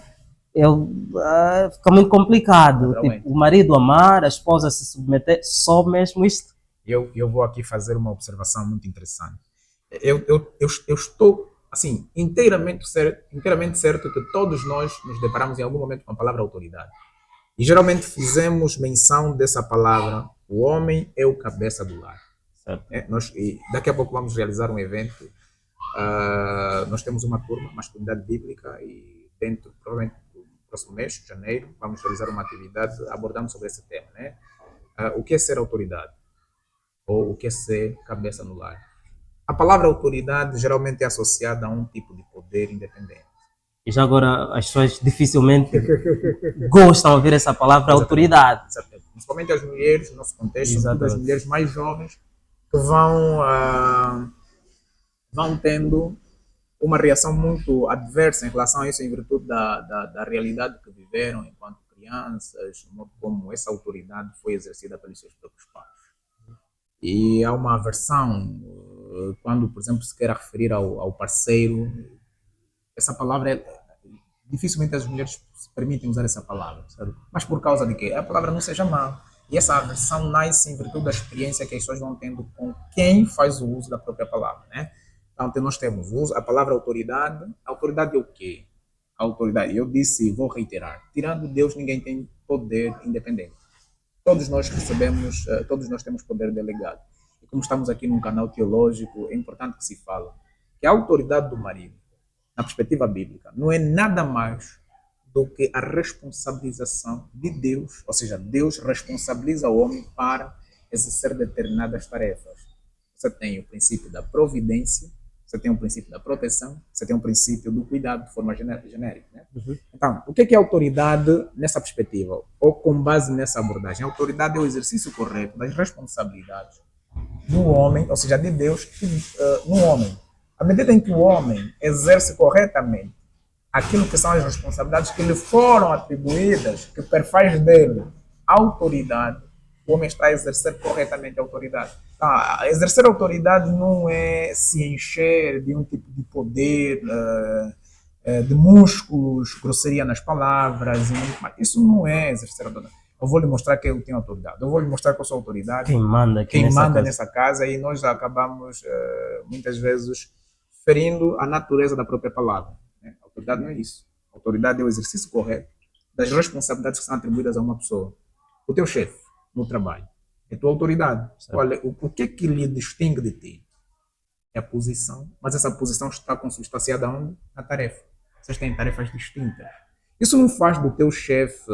fica muito complicado. Tipo, o marido amar, a esposa se submeter, só mesmo isto. Eu vou aqui fazer uma observação muito interessante. Eu estou assim, inteiramente certo que todos nós nos deparamos em algum momento com a palavra autoridade. E geralmente fizemos menção dessa palavra. O homem é o cabeça do lar. E daqui a pouco vamos realizar um evento. Nós temos uma turma, uma comunidade bíblica, e dentro, provavelmente, do próximo mês, janeiro, vamos realizar uma atividade abordando sobre esse tema, né? O que é ser autoridade? Ou o que é ser cabeça no lar? A palavra autoridade geralmente é associada a um tipo de poder independente. E já agora as pessoas dificilmente gostam de ouvir essa palavra autoridade. Exatamente. Principalmente as mulheres, no nosso contexto, sobretudo as mulheres mais jovens, que vão tendo uma reação muito adversa em relação a isso, em virtude da realidade que viveram enquanto crianças, o modo como essa autoridade foi exercida pelos seus próprios pais. E há uma aversão quando, por exemplo, se quer referir ao parceiro. Essa palavra dificilmente as mulheres se permitem usar essa palavra, sabe? Mas por causa de quê? A palavra não seja má. E essa aversão nasce em virtude da experiência que as pessoas vão tendo com quem faz o uso da própria palavra, né? Então nós temos a palavra autoridade. A autoridade é o quê? A autoridade, eu disse, vou reiterar, tirando Deus ninguém tem poder independente. Todos nós recebemos, todos nós temos poder delegado. E como estamos aqui num canal teológico, é importante que se fale que a autoridade do marido, na perspectiva bíblica, não é nada mais do que a responsabilização de Deus, ou seja, Deus responsabiliza o homem para exercer determinadas tarefas. Você tem o princípio da providência, você tem o princípio da proteção, você tem o princípio do cuidado de forma genérica. Né? Então, o que é autoridade nessa perspectiva, ou com base nessa abordagem? A autoridade é o exercício correto das responsabilidades do homem, ou seja, de Deus, no homem. À medida em que o homem exerce corretamente aquilo que são as responsabilidades que lhe foram atribuídas, que perfaz dele a autoridade, o homem está a exercer corretamente a autoridade. Exercer a autoridade não é se encher de um tipo de poder, de músculos, grosseria nas palavras, isso não é exercer a autoridade. Eu vou lhe mostrar que eu tenho autoridade, eu vou lhe mostrar que eu sou autoridade. Quem manda nessa casa, e nós acabamos, muitas vezes, ferindo a natureza da própria palavra. A autoridade não é isso. A autoridade é o exercício correto das responsabilidades que são atribuídas a uma pessoa. O teu chefe no trabalho é a tua autoridade. Certo. Olha, o que é que lhe distingue de ti? É a posição, mas essa posição está consubstanciada onde? Na tarefa. Vocês têm tarefas distintas. Isso não faz do teu chefe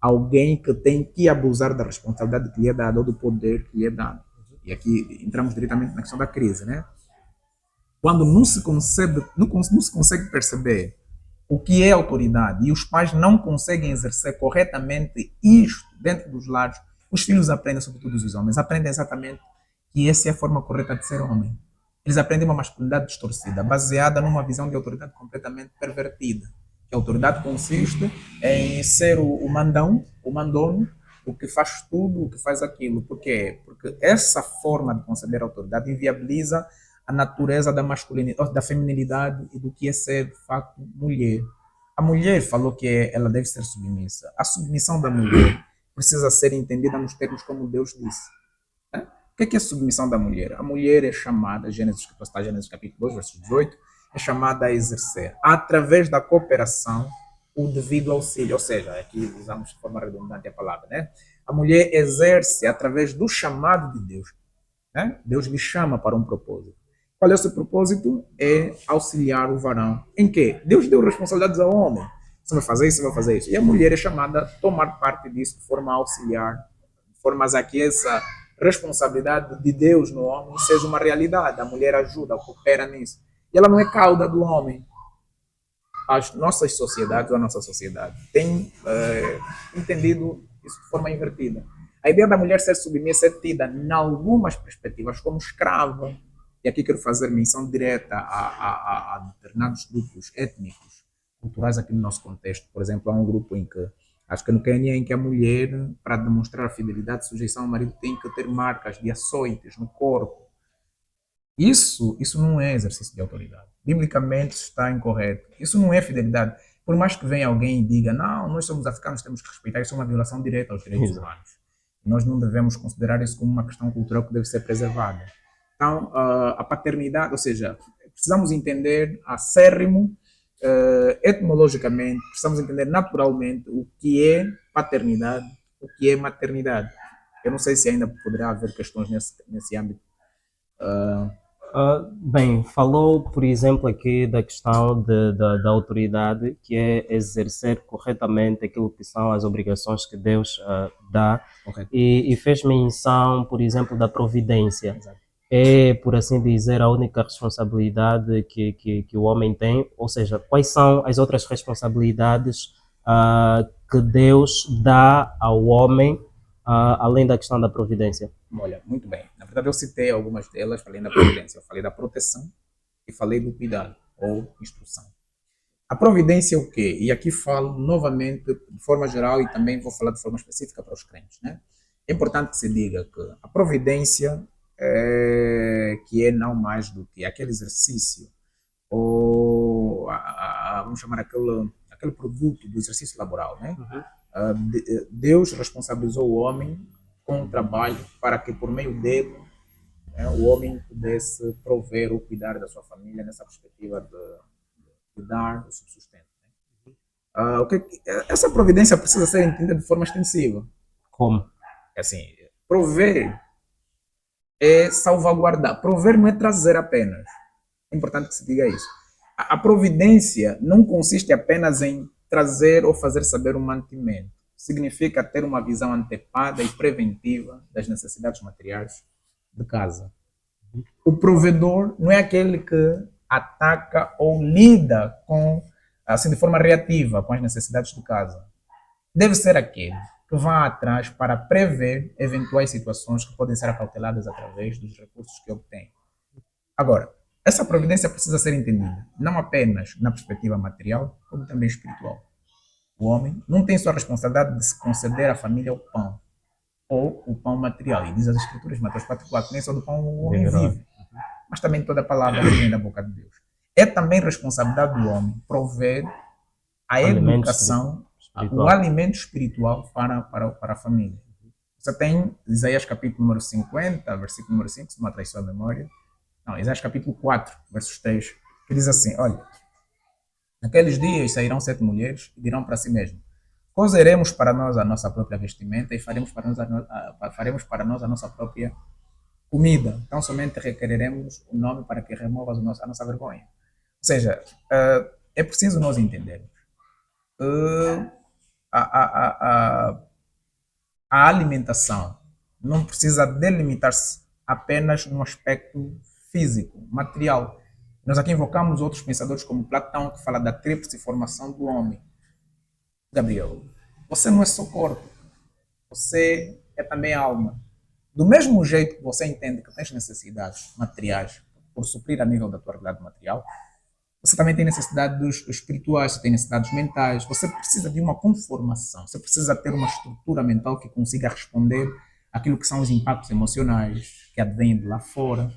alguém que tem que abusar da responsabilidade que lhe é dada ou do poder que lhe é dado. E aqui entramos diretamente na questão da crise, né? Quando não se consegue perceber o que é autoridade e os pais não conseguem exercer corretamente isto dentro dos lares, os filhos aprendem, sobretudo os homens, aprendem exatamente que essa é a forma correta de ser homem. Eles aprendem uma masculinidade distorcida, baseada numa visão de autoridade completamente pervertida. Que a autoridade consiste em ser o mandão, o mandono, o que faz tudo, o que faz aquilo. Por quê? Porque essa forma de conceber a autoridade inviabiliza a natureza da masculinidade, da feminilidade e do que é ser, de facto, mulher. A mulher falou que ela deve ser submissa. A submissão da mulher precisa ser entendida nos termos como Deus disse. O que é a submissão da mulher? A mulher é chamada, Gênesis capítulo 2, verso 18, é chamada a exercer, através da cooperação, o devido auxílio. Ou seja, aqui usamos de forma redundante a palavra, né? A mulher exerce através do chamado de Deus. Né? Deus lhe chama para um propósito. Qual é o seu propósito? É auxiliar o varão. Em quê? Deus deu responsabilidades ao homem. Você vai fazer isso, você vai fazer isso. E a mulher é chamada a tomar parte disso de forma a auxiliar, de forma a que essa responsabilidade de Deus no homem seja uma realidade. A mulher ajuda, coopera nisso. E ela não é cauda do homem. As nossas sociedades, ou a nossa sociedade, tem entendido isso de forma invertida. A ideia da mulher ser submissa é tida, em algumas perspectivas, como escrava. E aqui quero fazer menção direta a determinados grupos étnicos, culturais aqui no nosso contexto. Por exemplo, há um grupo em que, acho que no Quênia, em que a mulher, para demonstrar fidelidade e sujeição ao marido, tem que ter marcas de açoites no corpo. Isso não é exercício de autoridade. Biblicamente está incorreto. Isso não é fidelidade. Por mais que venha alguém e diga, não, nós somos africanos, temos que respeitar, isso é uma violação direta aos direitos humanos. Nós não devemos considerar isso como uma questão cultural que deve ser preservada. Então, a paternidade, ou seja, precisamos entender acérrimo, etimologicamente, precisamos entender naturalmente o que é paternidade, o que é maternidade. Eu não sei se ainda poderá haver questões nesse âmbito. Bem, falou, por exemplo, aqui da questão da autoridade, que é exercer corretamente aquilo que são as obrigações que Deus dá, e fez menção, por exemplo, da providência. Exato. É, por assim dizer, a única responsabilidade que o homem tem, ou seja, quais são as outras responsabilidades que Deus dá ao homem, além da questão da providência? Olha, muito bem. Na verdade, eu citei algumas delas, falei da providência, eu falei da proteção e falei do cuidado ou instrução. A providência é o quê? E aqui falo novamente de forma geral e também vou falar de forma específica para os crentes, né? É importante que se diga que a providência que é não mais do que aquele exercício ou vamos chamar aquele produto do exercício laboral, né? Deus responsabilizou o homem com o trabalho para que por meio dele o homem pudesse prover ou cuidar da sua família nessa perspectiva de dar o subsustento. Essa providência precisa ser entendida de forma extensiva. Como? Assim, prover é salvaguardar. Prover não é trazer apenas. É importante que se diga isso. A providência não consiste apenas em trazer ou fazer saber o mantimento. Significa ter uma visão antepada e preventiva das necessidades materiais de casa. O provedor não é aquele que ataca ou lida com, assim, de forma reativa com as necessidades de casa. Deve ser aquele que vá atrás para prever eventuais situações que podem ser acauteladas através dos recursos que obtém. Agora, essa providência precisa ser entendida não apenas na perspectiva material, como também espiritual. O homem não tem só a responsabilidade de se conceder à família o pão, ou o pão material. E diz as Escrituras, Mateus 4,4, nem só do pão o homem vive, mas também toda a palavra que vem da boca de Deus. É também responsabilidade do homem prover a educação, o alimento espiritual para a família. Você tem Isaías capítulo número 50, versículo número 5, se não me atraiçou a memória. Não, Isaías capítulo 4, versos 3, que diz assim, olha, naqueles dias sairão 7 mulheres e dirão para si mesmo, cozeremos para nós a nossa própria vestimenta e faremos para nós a nossa própria comida. Então somente requereremos o nome para que remova a nossa vergonha. Ou seja, é preciso nós entendermos que a, a, a, a a alimentação não precisa delimitar-se apenas no aspecto físico, material. Nós aqui invocamos outros pensadores como Platão, que fala da tríplice formação do homem. Gabriel, você não é só corpo, você é também alma. Do mesmo jeito que você entende que tens necessidades materiais por suprir a nível da tua realidade material, você também tem necessidades espirituais, você tem necessidades mentais, você precisa de uma conformação, você precisa ter uma estrutura mental que consiga responder àquilo que são os impactos emocionais que advêm de lá fora.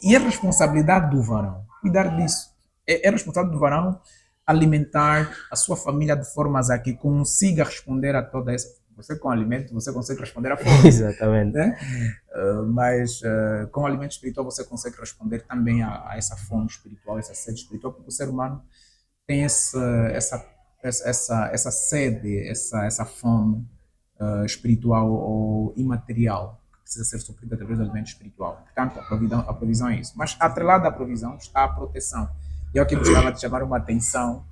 E é responsabilidade do varão cuidar disso. É responsabilidade do varão alimentar a sua família de formas a que consiga responder a toda essa. Você com alimento, você consegue responder à fome. Exatamente. Né? Mas com o alimento espiritual você consegue responder também a essa fome espiritual, essa sede espiritual, porque o ser humano tem essa sede, essa fome espiritual ou imaterial, que precisa ser suprida através do alimento espiritual. Portanto, a provisão é isso. Mas atrelada à provisão está a proteção. E eu aqui gostava de chamar uma atenção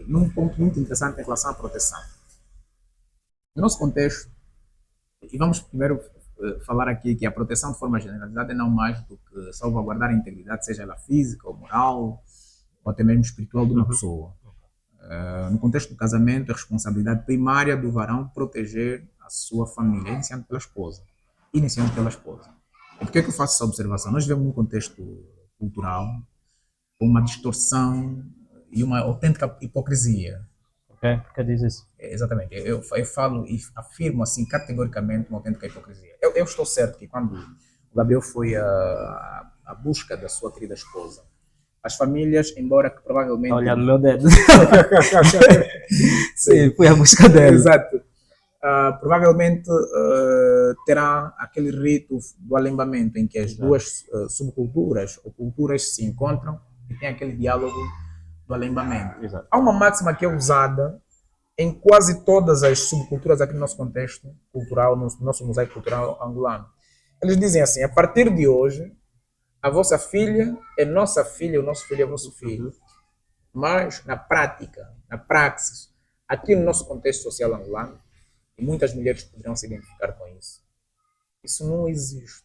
num ponto muito interessante em relação à proteção. No nosso contexto, e vamos primeiro falar aqui que a proteção de forma generalizada é não mais do que salvaguardar a integridade, seja ela física ou moral, ou até mesmo espiritual de uma pessoa. No contexto do casamento, é responsabilidade primária do varão proteger a sua família, iniciando pela esposa. E por que eu faço essa observação? Nós vivemos num contexto cultural com uma distorção e uma autêntica hipocrisia. Por que diz isso? Exatamente. Eu falo e afirmo assim categoricamente uma autêntica hipocrisia. Eu estou certo que quando o Gabriel foi à busca da sua querida esposa, as famílias, embora que provavelmente... Está olhando no meu dedo. Sim, fui à busca dela. Exato. Provavelmente terá aquele rito do alembamento em que as duas subculturas ou culturas se encontram e tem aquele diálogo do alembamento. Exato. Há uma máxima que é usada em quase todas as subculturas aqui no nosso contexto cultural, no nosso mosaico cultural angolano. Eles dizem assim: a partir de hoje, a vossa filha é nossa filha, o nosso filho é vosso filho. Mas, na prática, na praxis, aqui no nosso contexto social angolano, e muitas mulheres poderão se identificar com isso não existe.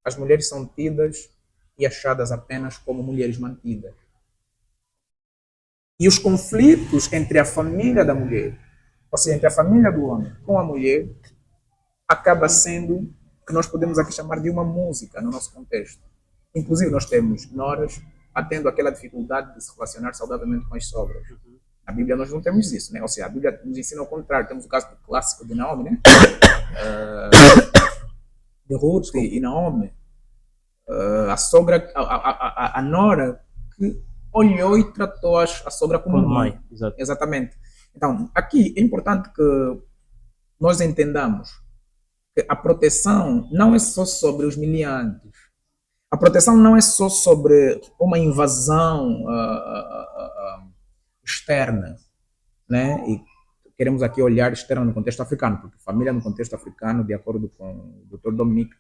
As mulheres são tidas e achadas apenas como mulheres mantidas. E os conflitos entre a família da mulher, ou seja, entre a família do homem com a mulher, acaba sendo o que nós podemos aqui chamar de uma música no nosso contexto. Inclusive, nós temos noras tendo aquela dificuldade de se relacionar saudavelmente com as sogras. Na Bíblia nós não temos isso, né? Ou seja, a Bíblia nos ensina ao contrário. Temos o caso clássico de Naomi, né? De Ruth e Naomi. A sogra, a nora que olhou e tratou a sogra como mãe. Exatamente. Então, aqui é importante que nós entendamos que a proteção não é só sobre os miliantes. A proteção não é só sobre uma invasão externa, né? E queremos aqui olhar externo no contexto africano, porque família no contexto africano, de acordo com o Dr. Dominique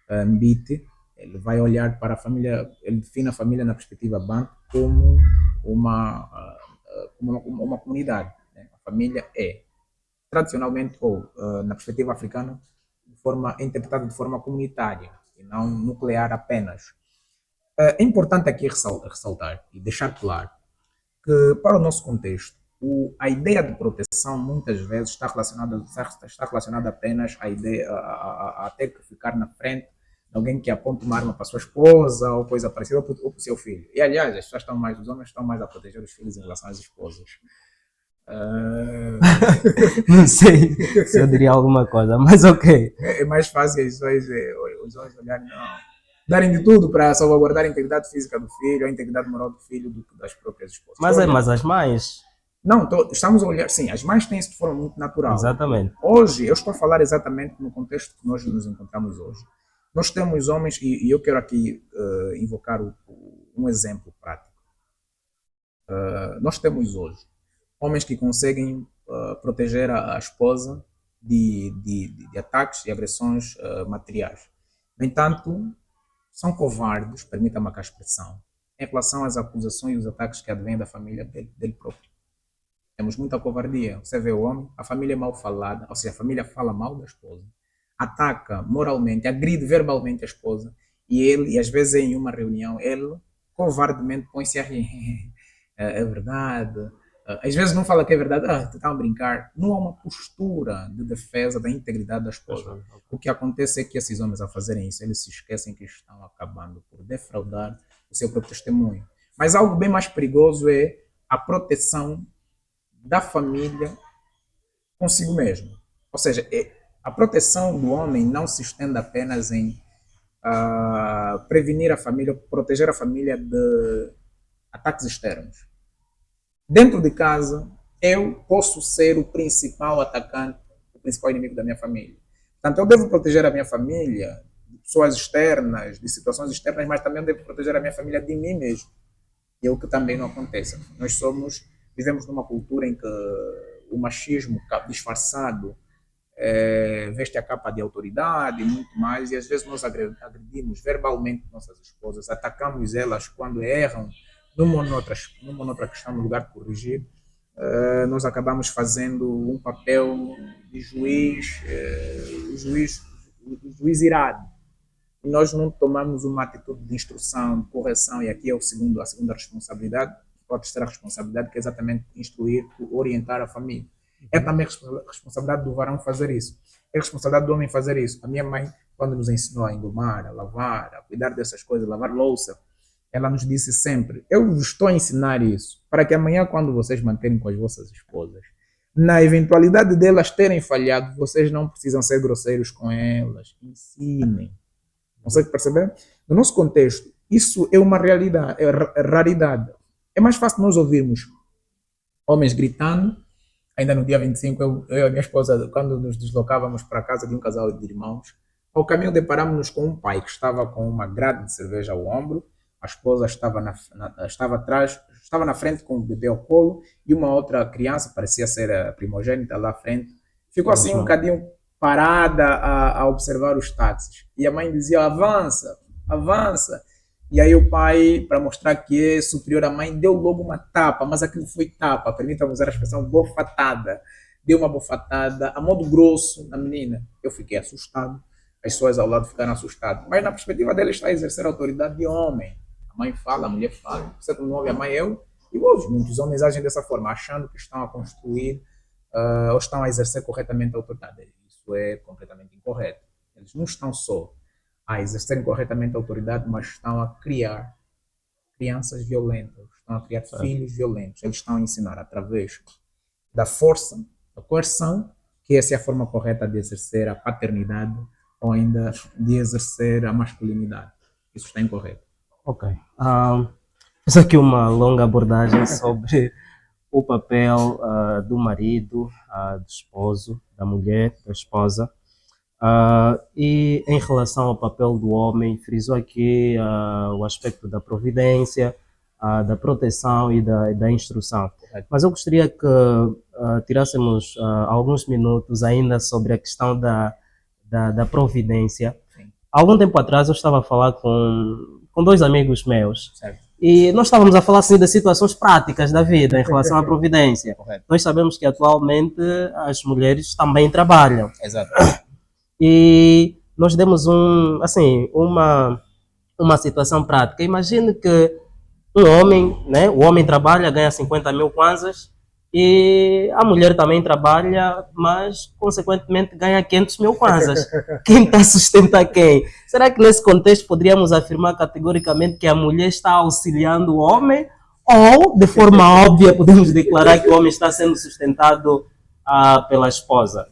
Mbiti, ele vai olhar para a família, ele define a família na perspectiva Bantu como uma comunidade. Né? A família é, tradicionalmente, ou na perspectiva africana, interpretada de forma comunitária e não nuclear apenas. É importante aqui ressaltar e deixar claro que, para o nosso contexto, a ideia de proteção muitas vezes está relacionada apenas à ideia a ter que ficar na frente de alguém que aponta uma arma para a sua esposa ou coisa parecida, ou para o seu filho. E, aliás, os homens estão mais a proteger os filhos em relação às esposas. Não sei se eu diria alguma coisa, mas ok. É mais fácil os homens olharem, darem de tudo para salvaguardar a integridade física do filho, a integridade moral do filho, do que das próprias esposas. Mas as mães... Não, estamos a olhar, sim, as mães têm isso de forma muito natural. Exatamente. Hoje, eu estou a falar exatamente no contexto que nós nos encontramos hoje. Nós temos homens, e eu quero aqui invocar um exemplo prático. Nós temos hoje Homens que conseguem proteger a esposa de ataques e agressões materiais. No entanto, são covardes, permita-me a expressão, em relação às acusações e os ataques que advêm da família dele próprio. Temos muita covardia. Você vê o homem, a família é mal falada, ou seja, a família fala mal da esposa, ataca moralmente, agride verbalmente a esposa, e às vezes em uma reunião, ele covardemente põe-se a rir. É verdade. Às vezes não fala que é verdade, estão a brincar. Não há uma postura de defesa da integridade da esposa. O que acontece é que esses homens, a fazerem isso, eles se esquecem que estão acabando por defraudar o seu próprio testemunho. Mas algo bem mais perigoso é a proteção da família consigo mesmo. Ou seja, a proteção do homem não se estende apenas em prevenir a família, proteger a família de ataques externos. Dentro de casa, eu posso ser o principal atacante, o principal inimigo da minha família. Portanto, eu devo proteger a minha família de pessoas externas, de situações externas, mas também devo proteger a minha família de mim mesmo. E é o que também não acontece. Vivemos numa cultura em que o machismo disfarçado veste a capa de autoridade e muito mais, e às vezes nós agredimos verbalmente nossas esposas, atacamos elas quando erram, numa ou noutra questão, no lugar de corrigir, nós acabamos fazendo um papel de juiz irado. E nós não tomamos uma atitude de instrução, de correção, e aqui é a segunda responsabilidade, ou a terceira responsabilidade, que é exatamente instruir, orientar a família. É também responsabilidade do varão fazer isso. É responsabilidade do homem fazer isso. A minha mãe, quando nos ensinou a engomar, a lavar, a cuidar dessas coisas, a lavar louça, ela nos disse sempre, eu estou a ensinar isso, para que amanhã, quando vocês manterem com as vossas esposas, na eventualidade delas terem falhado, vocês não precisam ser grosseiros com elas. Ensinem. Consegue perceber? No nosso contexto, isso é uma realidade, é raridade. É mais fácil nós ouvirmos homens gritando. Ainda no dia 25, eu e a minha esposa, quando nos deslocávamos para a casa de um casal de irmãos, ao caminho deparamos-nos com um pai que estava com uma grade de cerveja ao ombro, a esposa estava atrás, estava na frente com o bebê ao colo, e uma outra criança, parecia ser a primogênita lá à frente, ficou assim um bocadinho parada a observar os táxis. E a mãe dizia, avança, avança. E aí o pai, para mostrar que é superior à mãe, deu logo uma tapa, mas aquilo foi tapa, permita-me usar a expressão bofatada. Deu uma bofatada a modo grosso na menina. Eu fiquei assustado, as pessoas ao lado ficaram assustadas. Mas na perspectiva dele está a exercer a autoridade de homem. A mãe fala, a mulher fala, você não ouve a mãe, eu. E hoje muitos homens agem dessa forma, achando que estão a construir ou estão a exercer corretamente a autoridade. Isso é completamente incorreto. Eles não estão só a exercerem corretamente a autoridade, mas estão a criar crianças violentas, estão a criar filhos violentos. Eles estão a ensinar através da força, da coerção, que essa é a forma correta de exercer a paternidade ou ainda de exercer a masculinidade. Isso está incorreto. Ok. Fiz aqui uma longa abordagem sobre o papel do marido, do esposo, da mulher, da esposa. E em relação ao papel do homem, frisou aqui o aspecto da providência, da proteção e da instrução. Mas eu gostaria que tirássemos alguns minutos ainda sobre a questão da providência. Sim. Algum tempo atrás eu estava a falar com dois amigos meus. Certo. E nós estávamos a falar assim, de situações práticas da vida em relação à providência. Correto. Nós sabemos que atualmente as mulheres também trabalham. Exato. E nós demos uma situação prática. Imagine que um homem, né, o homem trabalha, ganha 50 mil kwanzas, e a mulher também trabalha, mas consequentemente ganha 500 mil kwanzas. Quem está a sustentar quem? Será que nesse contexto poderíamos afirmar categoricamente que a mulher está auxiliando o homem? Ou, de forma óbvia, podemos declarar que o homem está sendo sustentado pela esposa?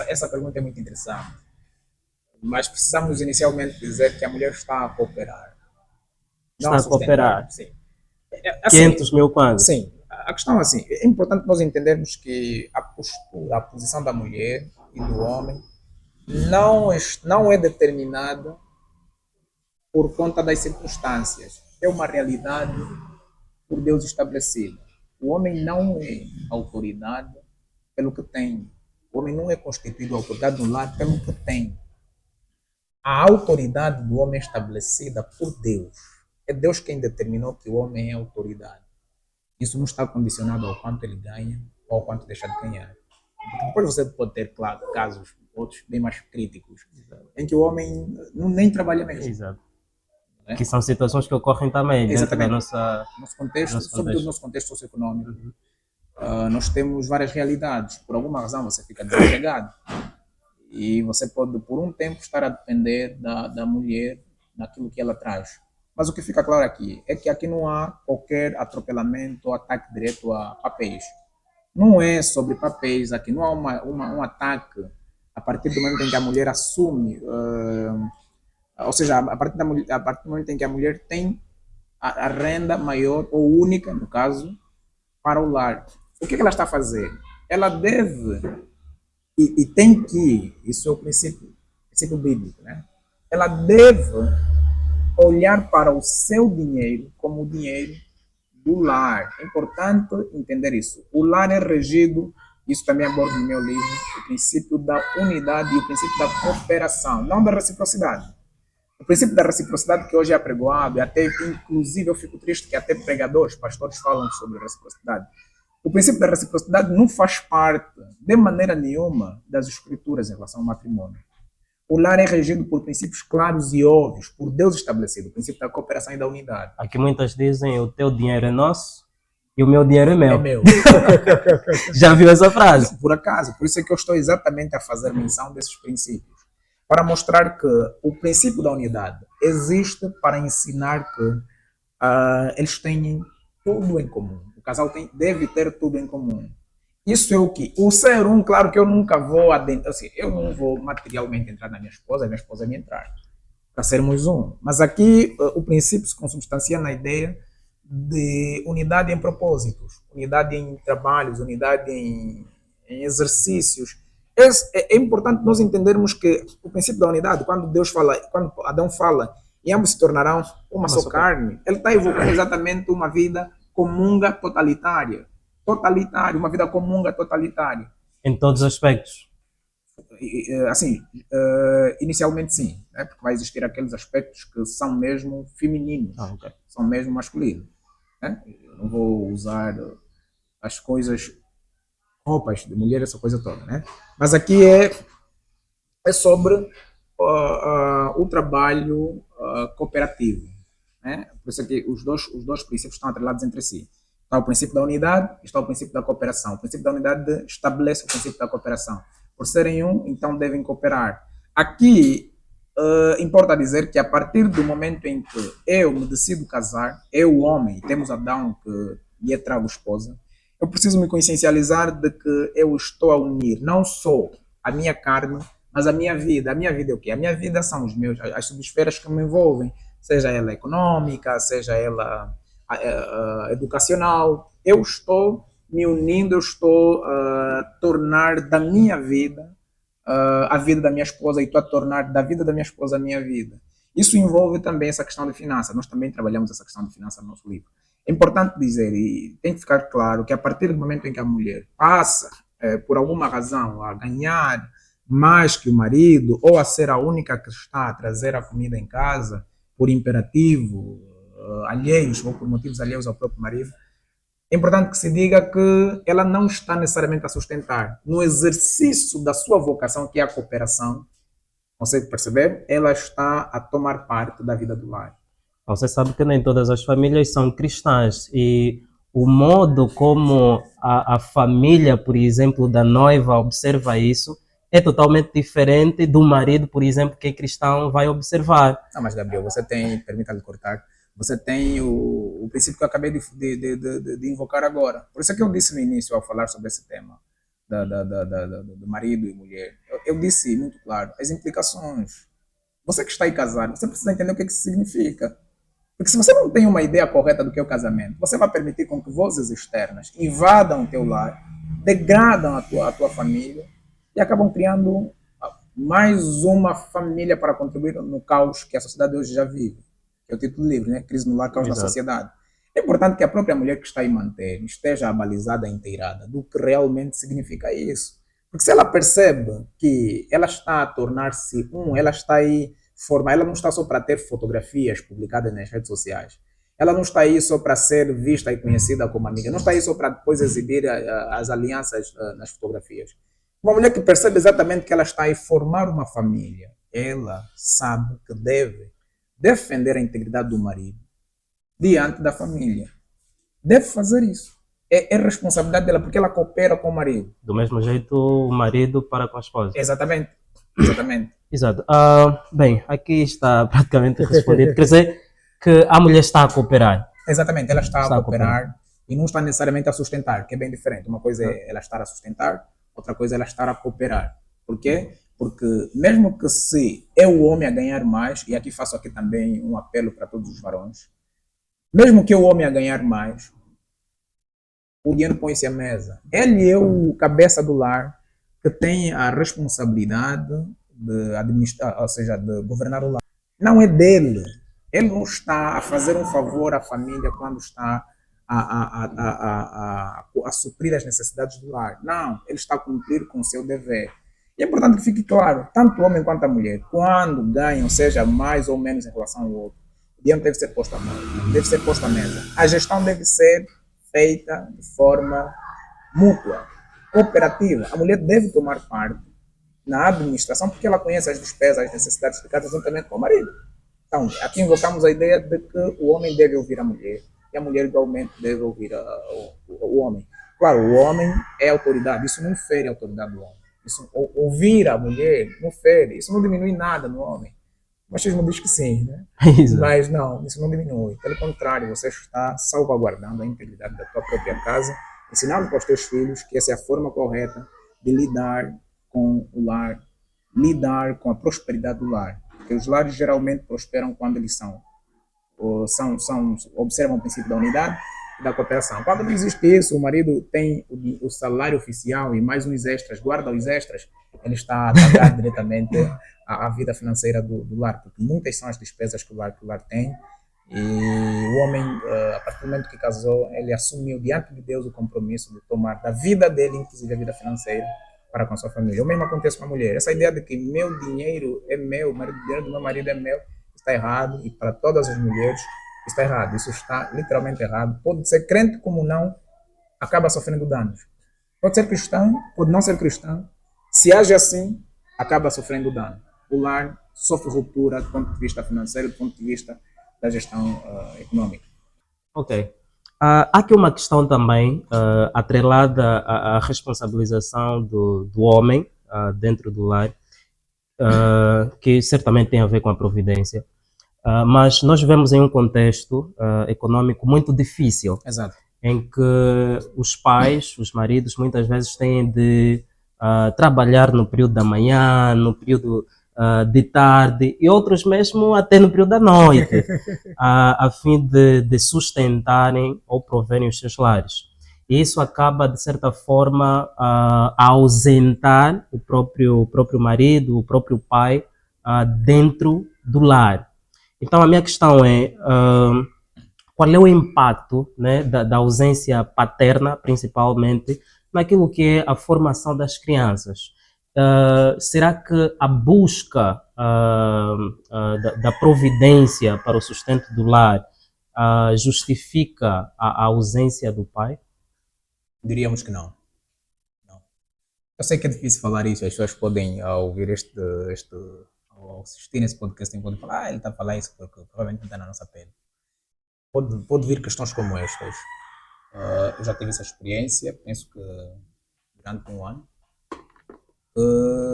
Essa pergunta é muito interessante, mas precisamos inicialmente dizer que a mulher está a cooperar. Está a cooperar. Sim. 500 mil kwanzas. Sim. A questão assim, é importante nós entendermos que a postura, a posição da mulher e do homem não é determinada por conta das circunstâncias. É uma realidade por Deus estabelecida. o homem não é autoridade pelo que tem. O homem não é constituído autoridade no lar pelo que tem. A autoridade do homem é estabelecida por Deus. É Deus quem determinou que o homem é autoridade. Isso não está condicionado ao quanto ele ganha ou ao quanto deixa de ganhar. Depois você pode ter, claro, casos outros bem mais críticos, em que o homem nem trabalha mesmo. Exato. Né? Que são situações que ocorrem também dentro da nosso contexto, sobretudo no nosso contexto socioeconômico. Nós temos várias realidades. Por alguma razão você fica desempregado e você pode, por um tempo, estar a depender da mulher, daquilo que ela traz. Mas o que fica claro aqui é que aqui não há qualquer atropelamento ou ataque direto a papéis. Não é sobre papéis aqui, não há um ataque a partir do momento em que a mulher assume, ou seja, a partir do momento em que a mulher tem a renda maior ou única, no caso, para o lar. O que ela está a fazer? Ela deve, e tem que, isso é o princípio bíblico, né? Ela deve olhar para o seu dinheiro como o dinheiro do lar. É importante entender isso. O lar é regido, isso também abordo no meu livro, o princípio da unidade e o princípio da cooperação, não da reciprocidade. O princípio da reciprocidade que hoje é apregoado, e até inclusive eu fico triste que até pregadores, pastores falam sobre reciprocidade. O princípio da reciprocidade não faz parte de maneira nenhuma das escrituras em relação ao matrimônio. O lar é regido por princípios claros e óbvios, por Deus estabelecido, o princípio da cooperação e da unidade. Aqui muitas dizem, o teu dinheiro é nosso e o meu dinheiro é meu. É meu. Já viu essa frase? Por acaso, por isso é que eu estou exatamente a fazer menção desses princípios, para mostrar que o princípio da unidade existe para ensinar que eles têm tudo em comum. O casal deve ter tudo em comum. Isso é o que? O ser um, claro que eu nunca vou assim, eu não vou materialmente entrar na minha esposa me entrar, para sermos um. Mas aqui o princípio se consubstancia na ideia de unidade em propósitos, unidade em trabalhos, unidade em exercícios. É importante nós entendermos que o princípio da unidade, quando Deus fala, quando Adão fala, e ambos se tornarão uma só carne, ele está evocando exatamente uma vida comunga totalitária. Uma vida comunga totalitária. Em todos os aspectos. Assim, inicialmente sim, né? Porque vai existir aqueles aspectos que são mesmo femininos, Okay. São mesmo masculinos. Né? Eu não vou usar as coisas, roupas de mulher, essa coisa toda, né? Mas aqui é sobre o trabalho cooperativo, né? Por isso que os dois princípios estão atrelados entre si. Está o princípio da unidade e está o princípio da cooperação. O princípio da unidade estabelece o princípio da cooperação. Por serem um, então devem cooperar. Aqui, importa dizer que a partir do momento em que eu me decido casar, eu, o homem, temos Adão que lhe trago esposa, eu preciso me consciencializar de que eu estou a unir não só a minha carne, mas a minha vida. A minha vida é o quê? A minha vida são as subesferas que me envolvem, seja ela econômica, seja ela educacional. Eu estou me unindo, eu estou a tornar da minha vida a vida da minha esposa e estou a tornar da vida da minha esposa a minha vida. Isso envolve também essa questão de finanças. Nós também trabalhamos essa questão de finanças no nosso livro. É importante dizer, e tem que ficar claro, que a partir do momento em que a mulher passa, por alguma razão, a ganhar mais que o marido, ou a ser a única que está a trazer a comida em casa, por imperativo, alheios ou por motivos alheios ao próprio marido, é importante que se diga que ela não está necessariamente a sustentar. No exercício da sua vocação, que é a cooperação, consegue perceber? Ela está a tomar parte da vida do lar. Você sabe que nem todas as famílias são cristãs e o modo como a família, por exemplo, da noiva observa isso é totalmente diferente do marido, por exemplo, que é cristão vai observar. Não, mas Gabriel, você tem, permita-me cortar, você tem o princípio que eu acabei de invocar agora. Por isso é que eu disse no início, ao falar sobre esse tema do marido e mulher, eu disse muito claro, as implicações. Você que está aí casado, você precisa entender o que isso significa. Porque se você não tem uma ideia correta do que é o casamento, você vai permitir com que vozes externas invadam o teu lar, degradam a tua família e acabam criando mais uma família para contribuir no caos que a sociedade hoje já vive. Que é o título do livro, né? Crise no lar, caos na sociedade. É importante que a própria mulher que está aí manter esteja abalizada, inteirada do que realmente significa isso. Porque se ela percebe que ela está a tornar-se ela está aí ela não está só para ter fotografias publicadas nas redes sociais. Ela não está aí só para ser vista e conhecida como amiga. Não está aí só para depois exibir as alianças nas fotografias. Uma mulher que percebe exatamente que ela está aí formar uma família, ela sabe que deve defender a integridade do marido diante da família. Deve fazer isso. É responsabilidade dela, porque ela coopera com o marido. Do mesmo jeito, o marido para com a esposa. Exatamente. Exatamente. Exato. Bem, aqui está praticamente respondido. Quer dizer que a mulher está a cooperar. Exatamente, ela está a cooperar e não está necessariamente a sustentar, que é bem diferente. Uma coisa é ela estar a sustentar, outra coisa é ela estar a cooperar. Por quê? Porque mesmo que se é o homem a ganhar mais, e aqui faço aqui também um apelo para todos os varões, mesmo que o homem a ganhar mais, o dinheiro põe-se à mesa. Ele é o cabeça do lar que tem a responsabilidade de administrar, ou seja, de governar o lar. Não é dele. Ele não está a fazer um favor à família quando está a suprir as necessidades do lar. Não, ele está a cumprir com o seu dever. E é importante que fique claro, tanto o homem quanto a mulher, quando ganham, seja mais ou menos em relação ao outro, o dinheiro deve ser posto à mesa. Deve ser posto à mesa. A gestão deve ser feita de forma mútua, cooperativa. A mulher deve tomar parte na administração porque ela conhece as despesas, as necessidades de cada juntamente com o marido. Então, aqui invocamos a ideia de que o homem deve ouvir a mulher e a mulher igualmente deve ouvir o homem. Claro, o homem é autoridade, isso não fere a autoridade do homem. Isso, ouvir a mulher não fere, isso não diminui nada no homem. O machismo diz que sim, né? Mas não, isso não diminui. Pelo contrário, você está salvaguardando a integridade da tua própria casa, ensinando para os teus filhos que essa é a forma correta de lidar com o lar, lidar com a prosperidade do lar. Porque os lares geralmente prosperam quando eles observam o princípio da unidade e da cooperação. Quando não existe isso, o marido tem o salário oficial e mais uns extras, guarda os extras, ele está a atacar diretamente a vida financeira do lar, porque muitas são as despesas que o lar tem. E o homem, a partir do momento que casou, ele assumiu diante de Deus o compromisso de tomar da vida dele, inclusive a vida financeira, para com a sua família. O mesmo acontece com a mulher. Essa ideia de que meu dinheiro é meu, o dinheiro do meu marido é meu, está errado, e para todas as mulheres está errado. Isso está literalmente errado. Pode ser crente como não, acaba sofrendo danos. Pode ser cristão, pode não ser cristão. Se age assim, acaba sofrendo dano. O lar sofre ruptura do ponto de vista financeiro, do ponto de vista da gestão econômica. Ok. Há aqui uma questão também atrelada à responsabilização do homem dentro do lar, que certamente tem a ver com a providência. Mas nós vivemos em um contexto econômico muito difícil. Exato. Em que os pais, os maridos, muitas vezes têm de trabalhar no período da manhã, no período de tarde e outros mesmo até no período da noite, a fim de sustentarem ou proverem os seus lares. E isso acaba, de certa forma, a ausentar o próprio marido, o próprio pai, dentro do lar. Então, a minha questão é, qual é o impacto, né, da ausência paterna, principalmente, naquilo que é a formação das crianças? Será que a busca da providência para o sustento do lar justifica a ausência do pai? Diríamos que não. Eu sei que é difícil falar isso, as pessoas podem, ao ouvir ao assistir nesse podcast, podem falar, ele está a falar isso porque provavelmente não está na nossa pele. Pode vir questões como estas. Eu já tive essa experiência, penso que durante um ano,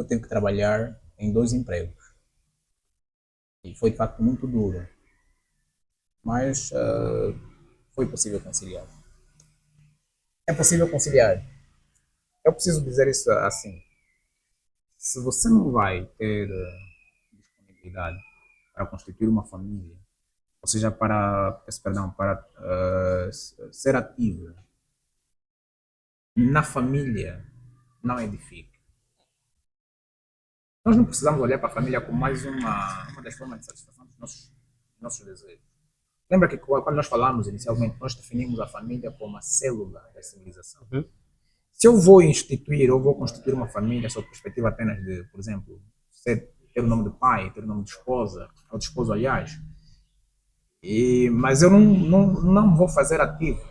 tive que trabalhar em 2 empregos. E foi de facto muito duro. Mas foi possível conciliar. É possível conciliar. Eu preciso dizer isso assim. Se você não vai ter disponibilidade para constituir uma família, ou seja, para ser ativo na família, não edifica. Nós não precisamos olhar para a família como mais uma das formas de satisfação dos nossos desejos. Lembra que quando nós falamos inicialmente, nós definimos a família como a célula da civilização. Uhum. Se eu vou instituir ou vou constituir uma família sob perspectiva apenas de, por exemplo, ter o nome de pai, ter o nome de esposa, ou de esposo, aliás, mas eu não vou fazer ativo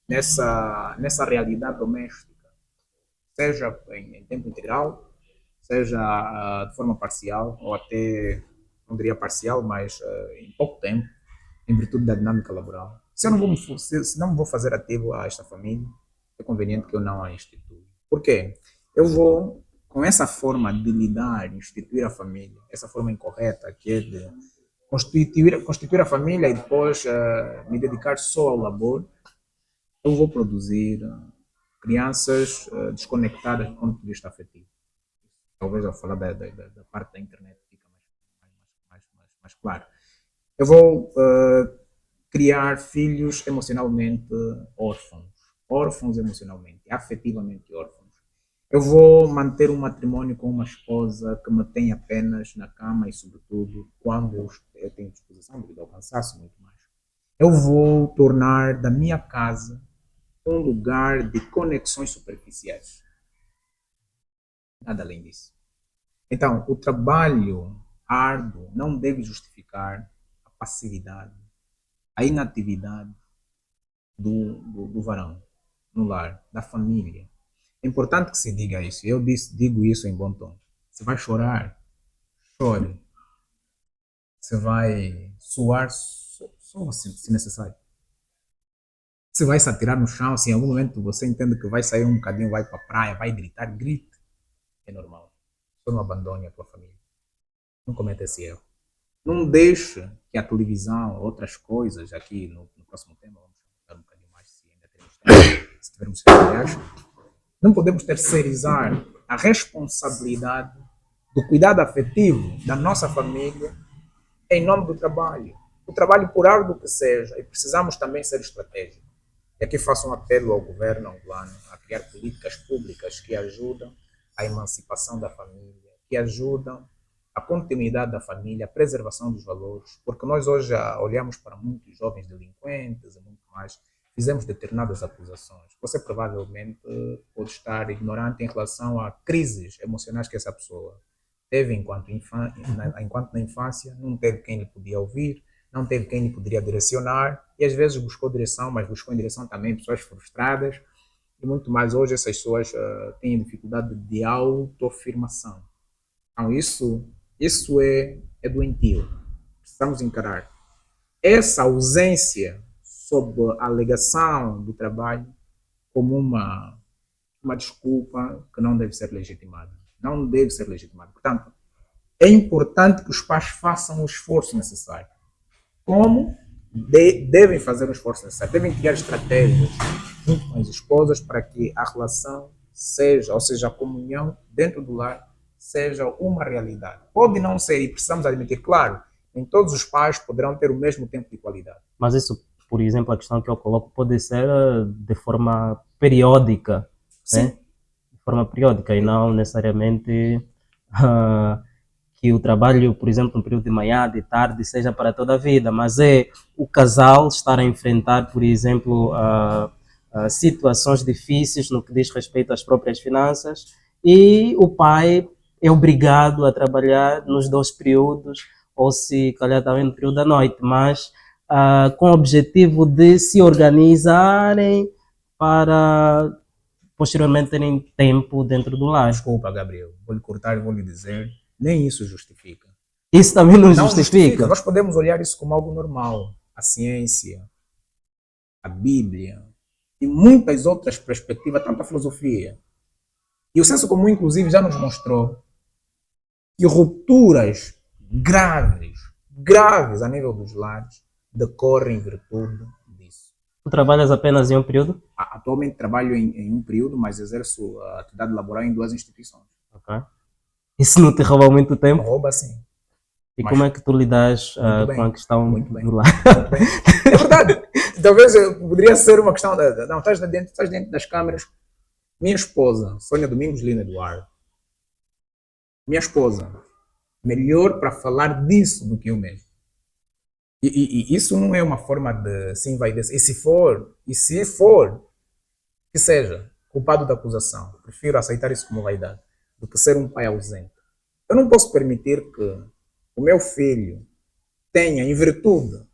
nessa realidade doméstica, seja em tempo integral, seja de forma parcial, ou até, não diria parcial, mas em pouco tempo, em virtude da dinâmica laboral. Se eu não vou, se não vou fazer ativo a esta família, é conveniente que eu não a institua. Por quê? Eu vou, com essa forma de lidar, instituir a família, essa forma incorreta, que é de constituir a família e depois me dedicar só ao labor, eu vou produzir crianças desconectadas do ponto de vista afetivo. Talvez ao falar da parte da internet fica mais claro. Eu vou criar filhos emocionalmente órfãos emocionalmente, afetivamente órfãos. Eu vou manter um matrimônio com uma esposa que me tem apenas na cama e, sobretudo, quando eu tenho disposição devido ao cansaço, muito mais. Eu vou tornar da minha casa um lugar de conexões superficiais. Nada além disso. Então, o trabalho árduo não deve justificar a passividade, a inatividade do varão no lar, da família. É importante que se diga isso. Eu digo isso em bom tom. Você vai chorar, chore. Você vai suar, só se necessário. Você vai se atirar no chão, se em algum momento você entende que vai sair um bocadinho, vai para a praia, vai gritar, grite. É normal. Só não abandone a tua família. Não cometa esse erro. Não deixe que a televisão, outras coisas, aqui no próximo tema, vamos falar um bocadinho mais se ainda teremos tempo, se tivermos tempo, aliás, não podemos terceirizar a responsabilidade do cuidado afetivo da nossa família em nome do trabalho. O trabalho, por árduo que seja, e precisamos também ser estratégicos. E aqui faço um apelo ao governo angolano a criar políticas públicas que ajudam a emancipação da família, que ajudam a continuidade da família, a preservação dos valores, porque nós hoje olhamos para muitos jovens delinquentes e muito mais, fizemos determinadas acusações. Você provavelmente pode estar ignorante em relação a crises emocionais que essa pessoa teve enquanto na infância, não teve quem lhe podia ouvir, não teve quem lhe poderia direcionar, e às vezes buscou direção, mas buscou em direção também pessoas frustradas, e muito mais hoje essas pessoas têm dificuldade de autoafirmação. Então isso é doentio. Precisamos encarar essa ausência sob a alegação do trabalho como uma desculpa que não deve ser legitimada. Não deve ser legitimada. Portanto, é importante que os pais façam o esforço necessário. Como? Devem fazer o esforço necessário. Devem criar estratégias junto com as esposas para que a relação seja, ou seja, a comunhão dentro do lar seja uma realidade. Pode não ser, e precisamos admitir, claro, nem todos os pais poderão ter o mesmo tempo de qualidade. Mas isso, por exemplo, a questão que eu coloco pode ser de forma periódica, Sim. né? De forma periódica e não necessariamente que o trabalho, por exemplo, no período de manhã, de tarde, seja para toda a vida, mas é o casal estar a enfrentar, por exemplo, situações difíceis no que diz respeito às próprias finanças e o pai é obrigado a trabalhar nos 2 períodos ou se calhar também no período da noite, mas com o objetivo de se organizarem para posteriormente terem tempo dentro do lar. Desculpa, Gabriel, vou lhe cortar e vou lhe dizer, nem isso justifica. Isso também não justifica. Nós podemos olhar isso como algo normal. A ciência, a Bíblia e muitas outras perspectivas, tanto a filosofia. E o senso comum, inclusive, já nos mostrou que rupturas graves a nível dos lares decorrem em virtude disso. Tu trabalhas apenas em um período? Atualmente trabalho em um período, mas exerço a atividade laboral em 2 instituições. Ok. Isso não te rouba muito tempo? Rouba sim. E como é que tu lidas com a questão do lar? É verdade. Talvez poderia ser uma questão não, estás dentro das câmeras. Minha esposa, Sônia Domingos Lina Eduardo. Minha esposa, melhor para falar disso do que eu mesmo. E isso não é uma forma de se envaidecer. E se for, que seja culpado da acusação. Prefiro aceitar isso como vaidade do que ser um pai ausente. Eu não posso permitir que o meu filho tenha, em virtude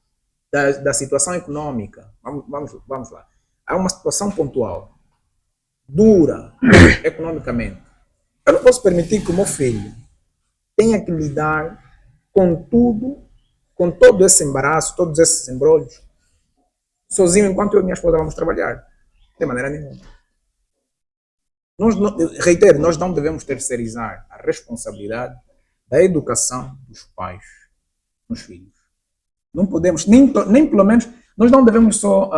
da situação econômica, vamos lá, há uma situação pontual, dura, economicamente. Eu não posso permitir que o meu filho tenha que lidar com tudo, com todo esse embaraço, todos esses embrólios, sozinho enquanto eu e minha esposa vamos trabalhar. De maneira nenhuma. Reitero, nós não devemos terceirizar a responsabilidade da educação dos pais nos filhos. Não podemos, nem pelo menos, nós não devemos só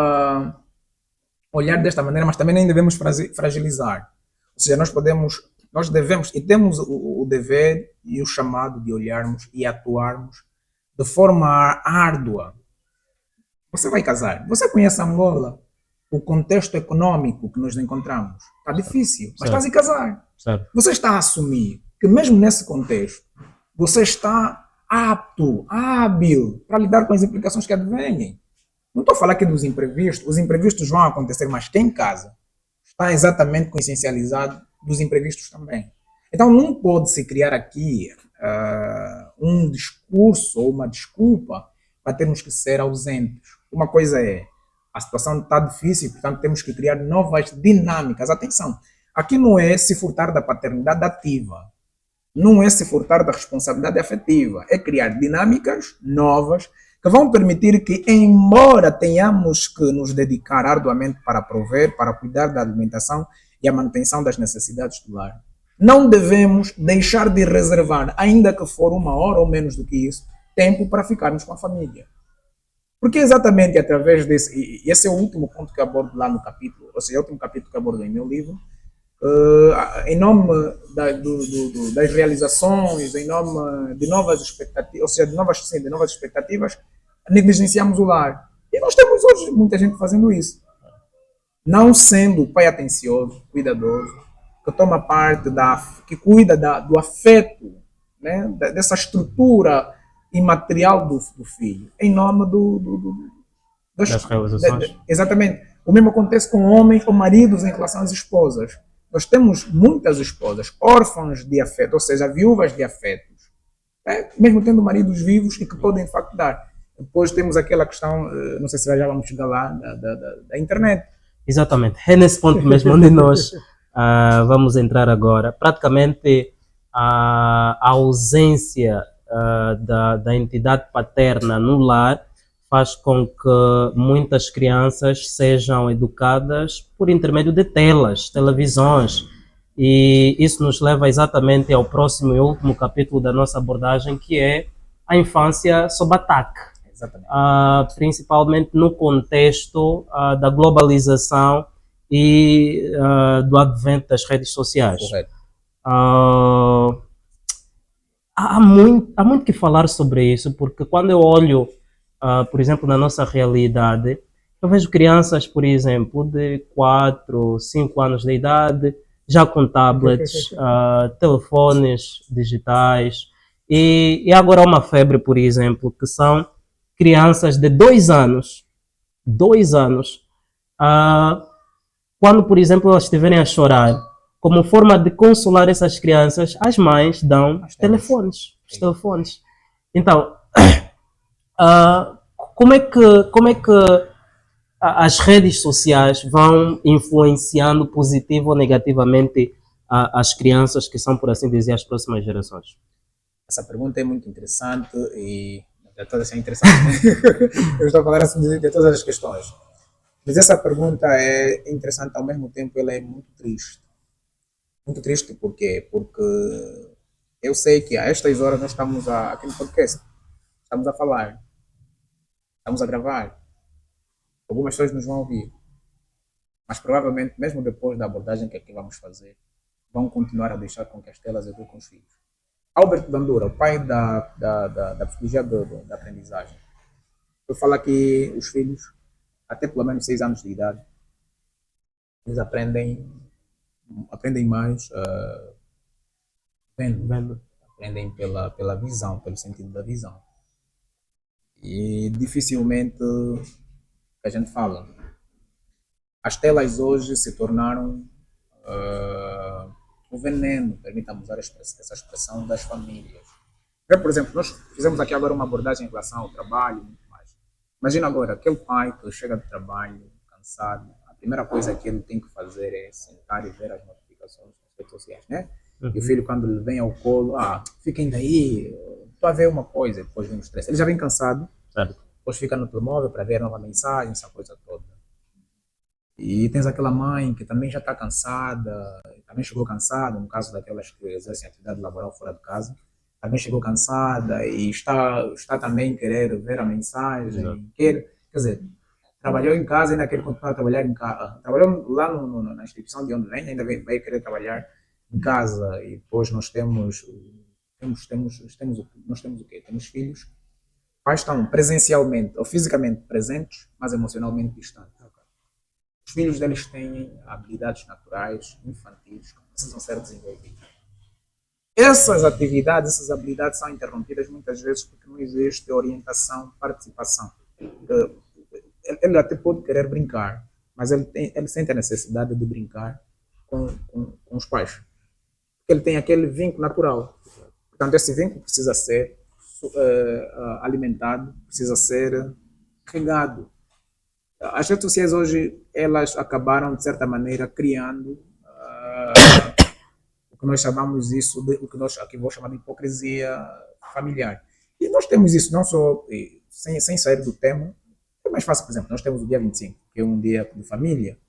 olhar desta maneira, mas também nem devemos fragilizar. Ou seja, nós devemos, e temos o dever e o chamado de olharmos e atuarmos de forma árdua. Você vai casar, você conhece Angola, o contexto econômico que nos encontramos. Está difícil, mas estás a casar. Certo. Você está a assumir que mesmo nesse contexto, você está apto, hábil para lidar com as implicações que advêm. Não estou a falar aqui dos imprevistos. Os imprevistos vão acontecer, mas quem casa está exatamente consciencializado dos imprevistos também. Então não pode se criar aqui um discurso ou uma desculpa para termos que ser ausentes. Uma coisa é, a situação está difícil, portanto temos que criar novas dinâmicas. Atenção, aqui não é se furtar da paternidade ativa, não é se furtar da responsabilidade afetiva, é criar dinâmicas novas que vão permitir que, embora tenhamos que nos dedicar arduamente para prover, para cuidar da alimentação e a manutenção das necessidades do lar, não devemos deixar de reservar, ainda que for 1 hora ou menos do que isso, tempo para ficarmos com a família. Porque exatamente através desse, e esse é o último ponto que abordo lá no capítulo, ou seja, é o último capítulo que abordo em meu livro, em nome das realizações, em nome de novas expectativas, ou seja, de novas expectativas, negligenciamos o lar. E nós temos hoje muita gente fazendo isso. Não sendo o pai atencioso, cuidadoso, que toma parte que cuida do afeto, né, dessa estrutura imaterial do filho, em nome Das realizações. exatamente. O mesmo acontece com homens ou maridos em relação às esposas. Nós temos muitas esposas órfãs de afeto, ou seja, viúvas de afetos, mesmo tendo maridos vivos e que podem de facto dar. Depois temos aquela questão, não sei se já vamos chegar lá, da internet. Exatamente, é nesse ponto mesmo onde nós vamos entrar agora. Praticamente a ausência da entidade paterna no lar faz com que muitas crianças sejam educadas por intermédio de televisões. E isso nos leva exatamente ao próximo e último capítulo da nossa abordagem, que é a infância sob ataque. Principalmente no contexto da globalização e do advento das redes sociais. Correto. Há muito que falar sobre isso, porque quando eu olho, por exemplo, na nossa realidade, eu vejo crianças, por exemplo, de 4, 5 anos de idade, já com tablets, telefones digitais, e agora há uma febre, por exemplo, que são crianças de 2 anos, quando, por exemplo, elas estiverem a chorar, como forma de consolar essas crianças, as mães dão os telefones. Então, como é que as redes sociais vão influenciando positivo ou negativamente as crianças que são, por assim dizer, as próximas gerações? Essa pergunta é muito interessante e toda assim interessante. Eu estou a falar assim de todas as questões. Mas essa pergunta é interessante, ao mesmo tempo ela é muito triste. Muito triste por quê? Porque eu sei que a estas horas nós estamos aqui no podcast, estamos a falar, estamos a gravar. Algumas pessoas nos vão ouvir. Mas provavelmente, mesmo depois da abordagem que aqui vamos fazer, vão continuar a deixar com que as telas eduquem os filhos. Albert Bandura, o pai da psicologia da aprendizagem, ele fala que os filhos, até pelo menos 6 anos de idade, eles aprendem mais vendo. Aprendem pela visão, pelo sentido da visão. E dificilmente a gente fala. As telas hoje se tornaram o veneno, permita-me usar essa expressão, das famílias. Por exemplo, nós fizemos aqui agora uma abordagem em relação ao trabalho e muito mais. Imagina agora, aquele pai que chega do trabalho, cansado, a primeira coisa que ele tem que fazer é sentar e ver as notificações nas redes sociais, né? E o filho, quando lhe vem ao colo, fiquem daí, estou a ver uma coisa, depois vem o estresse. Ele já vem cansado, Certo. depois fica no telemóvel para ver nova mensagem, essa coisa toda. E tens aquela mãe que também já está cansada, também chegou cansada, no caso daquelas que exercem atividade laboral fora de casa, também chegou cansada e está também querer ver a mensagem, quer dizer, trabalhou em casa e ainda quer continuar a trabalhar em casa. Trabalhou lá na instituição de onde vem, ainda vai querer trabalhar em casa. E depois nós temos o quê? Temos filhos, pais estão presencialmente ou fisicamente presentes, mas emocionalmente distantes. Os filhos deles têm habilidades naturais, infantis, que precisam ser desenvolvidas. Essas atividades, essas habilidades são interrompidas muitas vezes porque não existe orientação, participação. Ele até pode querer brincar, mas ele sente a necessidade de brincar com os pais. Porque ele tem aquele vínculo natural. Portanto, esse vínculo precisa ser alimentado, precisa ser regado. As redes sociais hoje, elas acabaram, de certa maneira, criando o que nós chamamos isso o que nós aqui vou chamar de hipocrisia familiar. E nós temos isso não só, sem sair do tema, é mais fácil, por exemplo, nós temos o dia 25, que é um dia de família,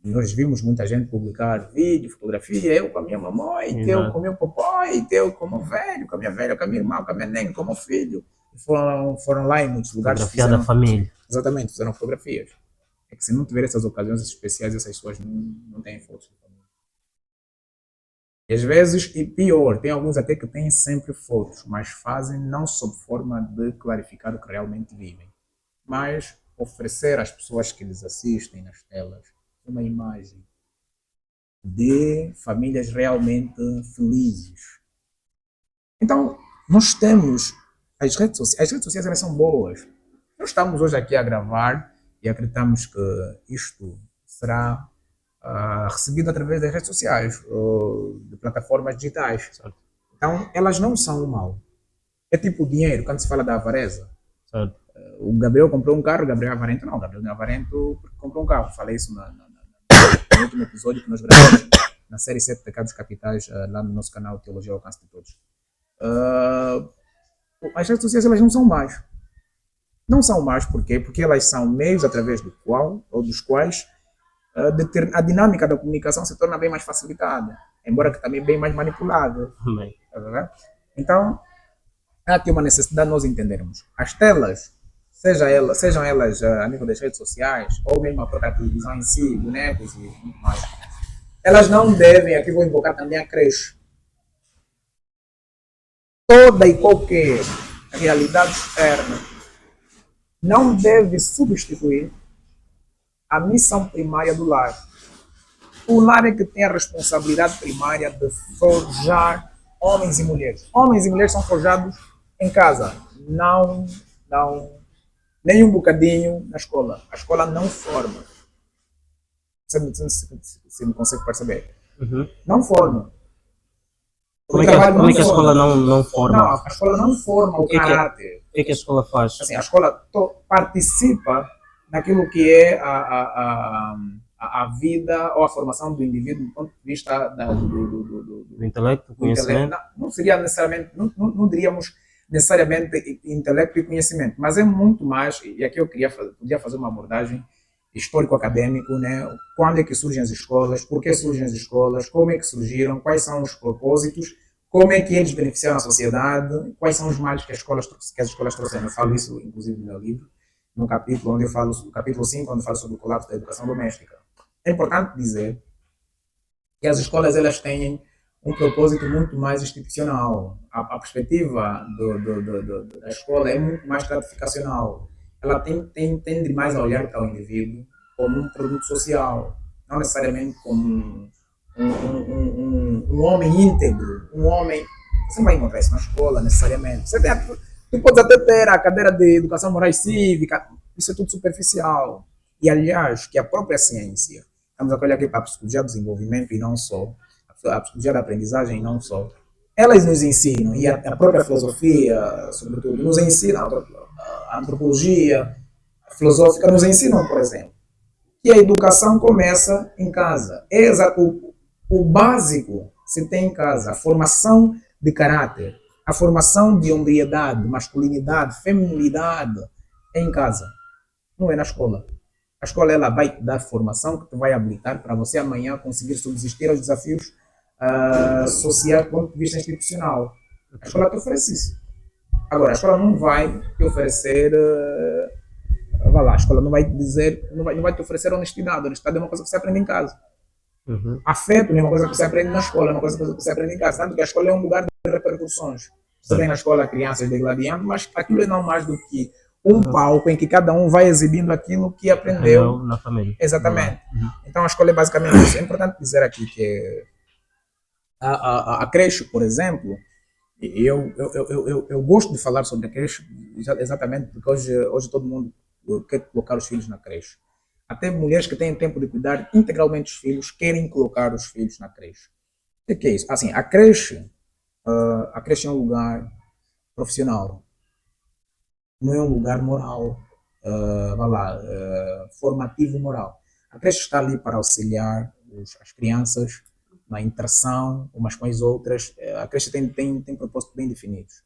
e nós vimos muita gente publicar vídeo, fotografia, eu com a minha mamãe, eu com o meu papai, eu com o meu velho, com a minha velha, com a minha irmã, com a minha nega, com o meu filho. Foram lá em muitos lugares. Fotografia da família. Exatamente, fizeram fotografias. É que se não tiver essas ocasiões especiais, essas pessoas não têm fotos de família. E às vezes, e pior, tem alguns até que têm sempre fotos, mas fazem não sob forma de clarificar o que realmente vivem, mas oferecer às pessoas que lhes assistem nas telas uma imagem de famílias realmente felizes. Então, nós temos as redes sociais elas são boas. Nós estamos hoje aqui a gravar e acreditamos que isto será recebido através das redes sociais, ou de plataformas digitais. Certo. Então, elas não são um mal. É tipo o dinheiro, quando se fala da avareza. Certo. O Gabriel comprou um carro, o Gabriel é avarento não. O Gabriel não é avarento porque comprou um carro. Falei isso no último episódio que nós gravamos na série 7 Pecados Capitais, lá no nosso canal Teologia ao Alcance de Todos. As redes sociais elas não são más. Não são más por quê? Porque elas são meios através dos quais a dinâmica da comunicação se torna bem mais facilitada, embora que também bem mais manipulável. Então, há aqui uma necessidade de nós entendermos. As telas, sejam elas a nível das redes sociais, ou mesmo a própria televisão em si, bonecos e muito mais, elas não devem, aqui vou invocar também a creche. Toda e qualquer realidade externa não deve substituir a missão primária do lar. O lar é que tem a responsabilidade primária de forjar homens e mulheres. Homens e mulheres são forjados em casa, não nem um bocadinho na escola. A escola não forma. Você me consegue perceber? Uhum. Não forma. Como é que a escola não forma? Não, a escola não forma o caráter. O que é que a escola faz? Assim, a escola participa naquilo que é a vida ou a formação do indivíduo do ponto de vista do intelecto, do conhecimento? Não seria necessariamente, não diríamos necessariamente intelecto e conhecimento, mas é muito mais, e aqui eu podia fazer uma abordagem histórico-acadêmico, né? Quando é que surgem as escolas, por que surgem as escolas, como é que surgiram, quais são os propósitos, como é que eles beneficiam a sociedade, quais são os males que as escolas trouxeram. Eu falo isso, inclusive, no meu livro, no capítulo onde eu falo, no capítulo 5, onde eu falo sobre o colapso da educação doméstica. É importante dizer que as escolas elas têm um propósito muito mais institucional. A perspectiva da escola é muito mais gratificacional. Ela tende mais a olhar para o indivíduo como um produto social, não necessariamente como um homem íntegro, um homem. Você não vai encontrar isso na escola necessariamente. Tu podes até ter a cadeira de educação moral e cívica, isso é tudo superficial. E, aliás, que a própria ciência, estamos a olhar aqui para a psicologia do desenvolvimento e não só, a psicologia da aprendizagem e não só, elas nos ensinam, e a própria filosofia, sobretudo, nos ensina, a antropologia a filosófica nos ensinam, por exemplo, que a educação começa em casa. O básico se tem em casa, a formação de caráter, a formação de hombridade, masculinidade, feminilidade é em casa, não é na escola. A escola ela vai te dar formação que te vai habilitar para você amanhã conseguir subsistir aos desafios sociais do ponto de vista institucional. A escola te oferece isso. Agora, a escola não vai te oferecer, vá lá, a escola não vai te dizer, não vai te oferecer honestidade. Honestidade é uma coisa que você aprende em casa. Afeto não é uma coisa que você aprende na escola, é uma coisa que você aprende em casa. Tanto que a escola é um lugar de repercussões. Você tem na escola crianças degladiando, mas aquilo é não mais do que um palco em que cada um vai exibindo aquilo que aprendeu na família. Exatamente. Então a escola é basicamente isso. É importante dizer aqui que a creche, por exemplo, eu gosto de falar sobre a creche exatamente porque hoje todo mundo quer colocar os filhos na creche. Até mulheres que têm tempo de cuidar integralmente dos filhos querem colocar os filhos na creche. O que é isso? Assim, a creche é um lugar profissional, não é um lugar moral, formativo moral. A creche está ali para auxiliar as crianças na interação umas com as outras. A creche tem propósitos bem definidos.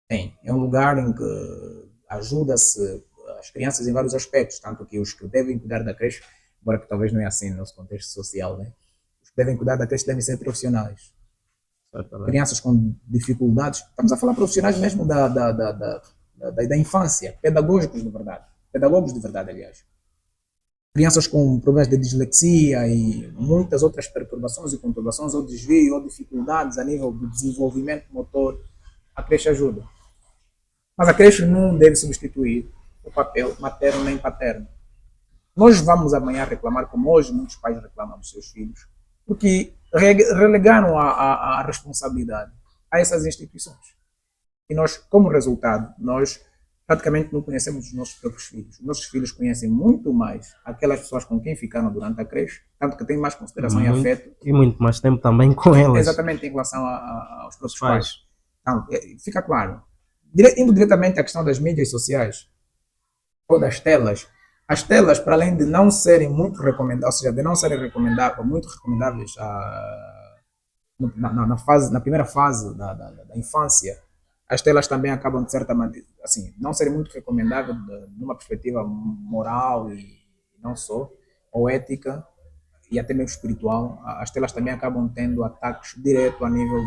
É um lugar em que ajuda-se as crianças em vários aspectos, tanto que os que devem cuidar da creche, embora que talvez não é assim no nosso contexto social, né? Os que devem cuidar da creche devem ser profissionais. Crianças com dificuldades, estamos a falar profissionais mesmo da infância, pedagogos de verdade, aliás. Crianças com problemas de dislexia e muitas outras perturbações e conturbações, ou desvio, ou dificuldades a nível do desenvolvimento motor, a creche ajuda. Mas a creche não deve substituir o papel materno nem paterno. Nós vamos amanhã reclamar, como hoje muitos pais reclamam dos seus filhos, porque relegaram a responsabilidade a essas instituições. E nós, como resultado, nós praticamente não conhecemos os nossos próprios filhos. Os nossos filhos conhecem muito mais aquelas pessoas com quem ficaram durante a creche, tanto que têm mais consideração e afeto. E muito mais tempo também com elas. Exatamente, em relação aos próprios pais. Então, fica claro. Indo diretamente à questão das mídias sociais, ou das telas, as telas, para além de não serem muito recomendáveis, ou seja, de não serem muito recomendáveis na primeira fase da infância, as telas também acabam, de certa maneira, assim, não serem muito recomendáveis numa perspectiva moral e não só, ou ética e até mesmo espiritual. As telas também acabam tendo ataques direto a nível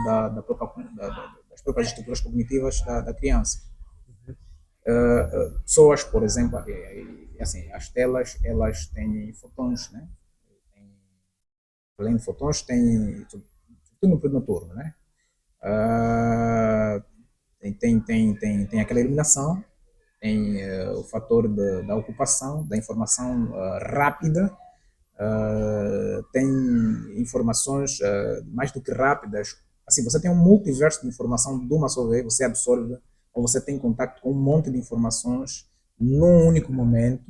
das próprias estruturas cognitivas da criança. Pessoas, por exemplo, assim, as telas, elas têm fotões, né? Além de fotões, tem tudo no período noturno, né? Tem aquela iluminação, tem o fator da ocupação, da informação rápida, tem informações mais do que rápidas. Assim, você tem um multiverso de informação de uma só vez, você absorve ou você tem contato com um monte de informações num único momento.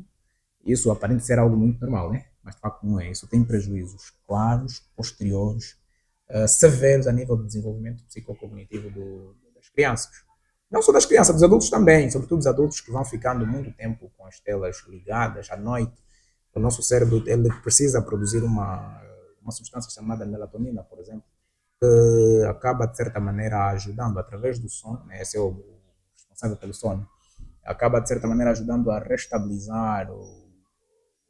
Isso aparenta ser algo muito normal, né? Mas de facto não é. Isso tem prejuízos claros, posteriores, severos a nível do desenvolvimento psicocognitivo das crianças. Não só das crianças, dos adultos também, sobretudo dos adultos que vão ficando muito tempo com as telas ligadas à noite. O nosso cérebro ele precisa produzir uma substância chamada melatonina, por exemplo, que acaba, de certa maneira, ajudando através do sono, né? Esse é o responsável pelo sono, acaba, de certa maneira, ajudando a restabilizar o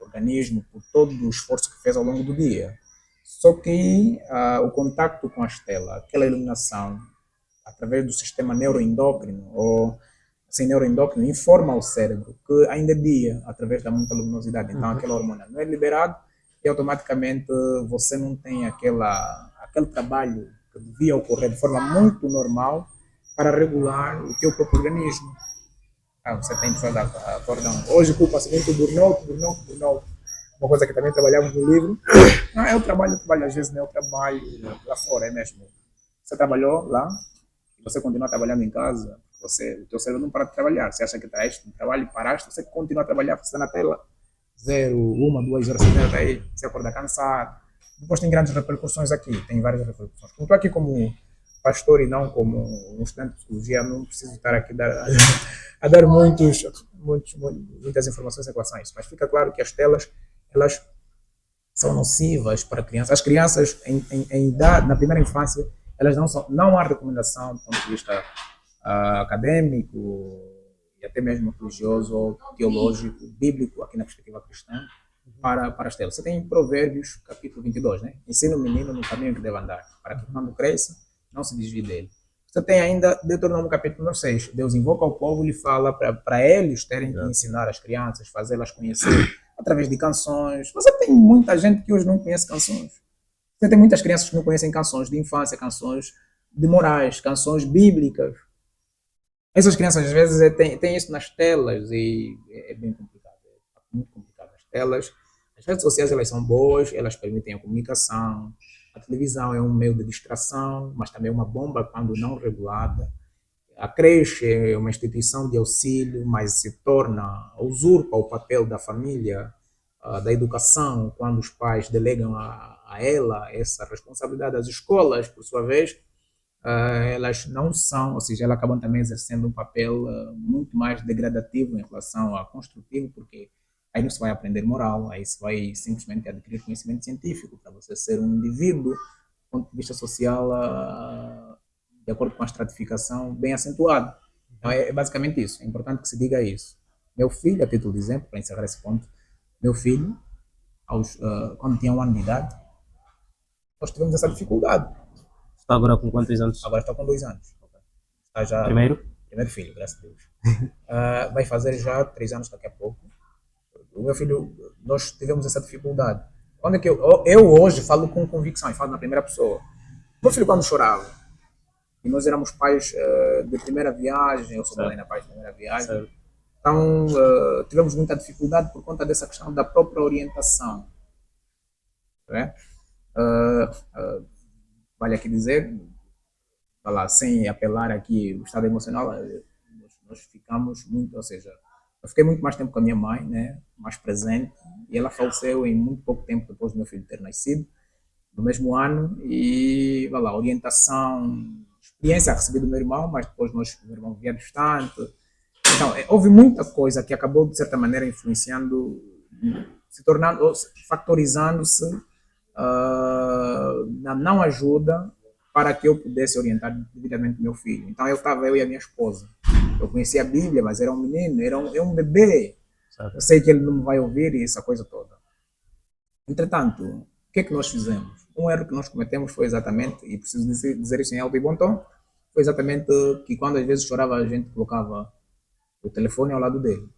organismo por todo o esforço que fez ao longo do dia. Só que o contacto com as telas, aquela iluminação, através do sistema neuroendócrino, ou sem neuroendócrino, informa o cérebro que ainda é dia, através da muita luminosidade. Então, aquela hormona não é liberada e automaticamente você não tem aquele trabalho que devia ocorrer de forma muito normal para regular o teu próprio organismo. Você tem pessoas que acordam. Hoje culpa-se muito do burnout. Uma coisa que também trabalhamos no livro. Não é o trabalho, às vezes não é o trabalho lá fora, é mesmo. Você trabalhou lá, você continua trabalhando em casa, o teu cérebro não para de trabalhar. Você acha que traz trabalho e paraste, você continua a trabalhar, você está na tela 1, 2 horas seguidas aí, você acorda cansado. Depois tem grandes repercussões aqui, tem várias repercussões. Como estou aqui como pastor e não como um estudante de psicologia, não preciso estar aqui a dar muitas informações em relação a isso. Mas fica claro que as telas, elas são nocivas para crianças. As crianças em idade, na primeira infância, elas não há recomendação do ponto de vista acadêmico e até mesmo religioso ou teológico, bíblico, aqui na perspectiva cristã, para as telas. Você tem Provérbios, capítulo 22, né? Ensina o menino no caminho que deve andar, para que quando cresça, não se desvie dele. Você tem ainda Deuteronômio, capítulo 6. Deus invoca o povo e lhe fala para eles terem que ensinar as crianças, fazê-las conhecer através de canções. Você tem muita gente que hoje não conhece canções. Você tem muitas crianças que não conhecem canções de infância, canções de morais, canções bíblicas. Essas crianças, às vezes, têm isso nas telas e é bem complicado. É muito complicado. As redes sociais, elas são boas, elas permitem a comunicação. A televisão é um meio de distração, mas também é uma bomba quando não regulada. A creche é uma instituição de auxílio, mas usurpa o papel da família, da educação, quando os pais delegam a ela essa responsabilidade. As escolas, por sua vez, elas não são, ou seja, elas acabam também exercendo um papel muito mais degradativo em relação a construtivo, porque aí não se vai aprender moral, aí se vai simplesmente adquirir conhecimento científico para você ser um indivíduo, do ponto de vista social, de acordo com a estratificação, bem acentuado. Então é basicamente isso, é importante que se diga isso. Meu filho, a título de exemplo, para encerrar esse ponto, meu filho, quando tinha 1 ano de idade, nós tivemos essa dificuldade. Está agora com quantos anos? Agora está com 2 anos. Está já Primeiro filho, graças a Deus. Vai fazer já 3 anos daqui a pouco. O meu filho, nós tivemos essa dificuldade. Quando é que eu hoje falo com convicção e falo na primeira pessoa. Meu filho, quando chorava, e nós éramos pais de primeira viagem, eu sou Helena, pai de primeira viagem, certo. Então tivemos muita dificuldade por conta dessa questão da própria orientação. Né? Vale aqui dizer, sem apelar aqui o estado emocional, nós ficamos muito, ou seja, eu fiquei muito mais tempo com a minha mãe, né, mais presente, e ela faleceu em muito pouco tempo depois do meu filho ter nascido, no mesmo ano, e orientação, experiência recebi do meu irmão, mas depois o meu irmão vivia distante. Então, houve muita coisa que acabou, de certa maneira, influenciando, factorizando-se na não ajuda para que eu pudesse orientar devidamente meu filho. Então, eu e a minha esposa. Eu conhecia a Bíblia, mas era um menino, era um bebê. Certo. Eu sei que ele não vai ouvir e essa coisa toda. Entretanto, o que é que nós fizemos? Um erro que nós cometemos foi exatamente, e preciso dizer isso em alto e bom tom, foi exatamente que quando às vezes chorava, a gente colocava o telefone ao lado dele.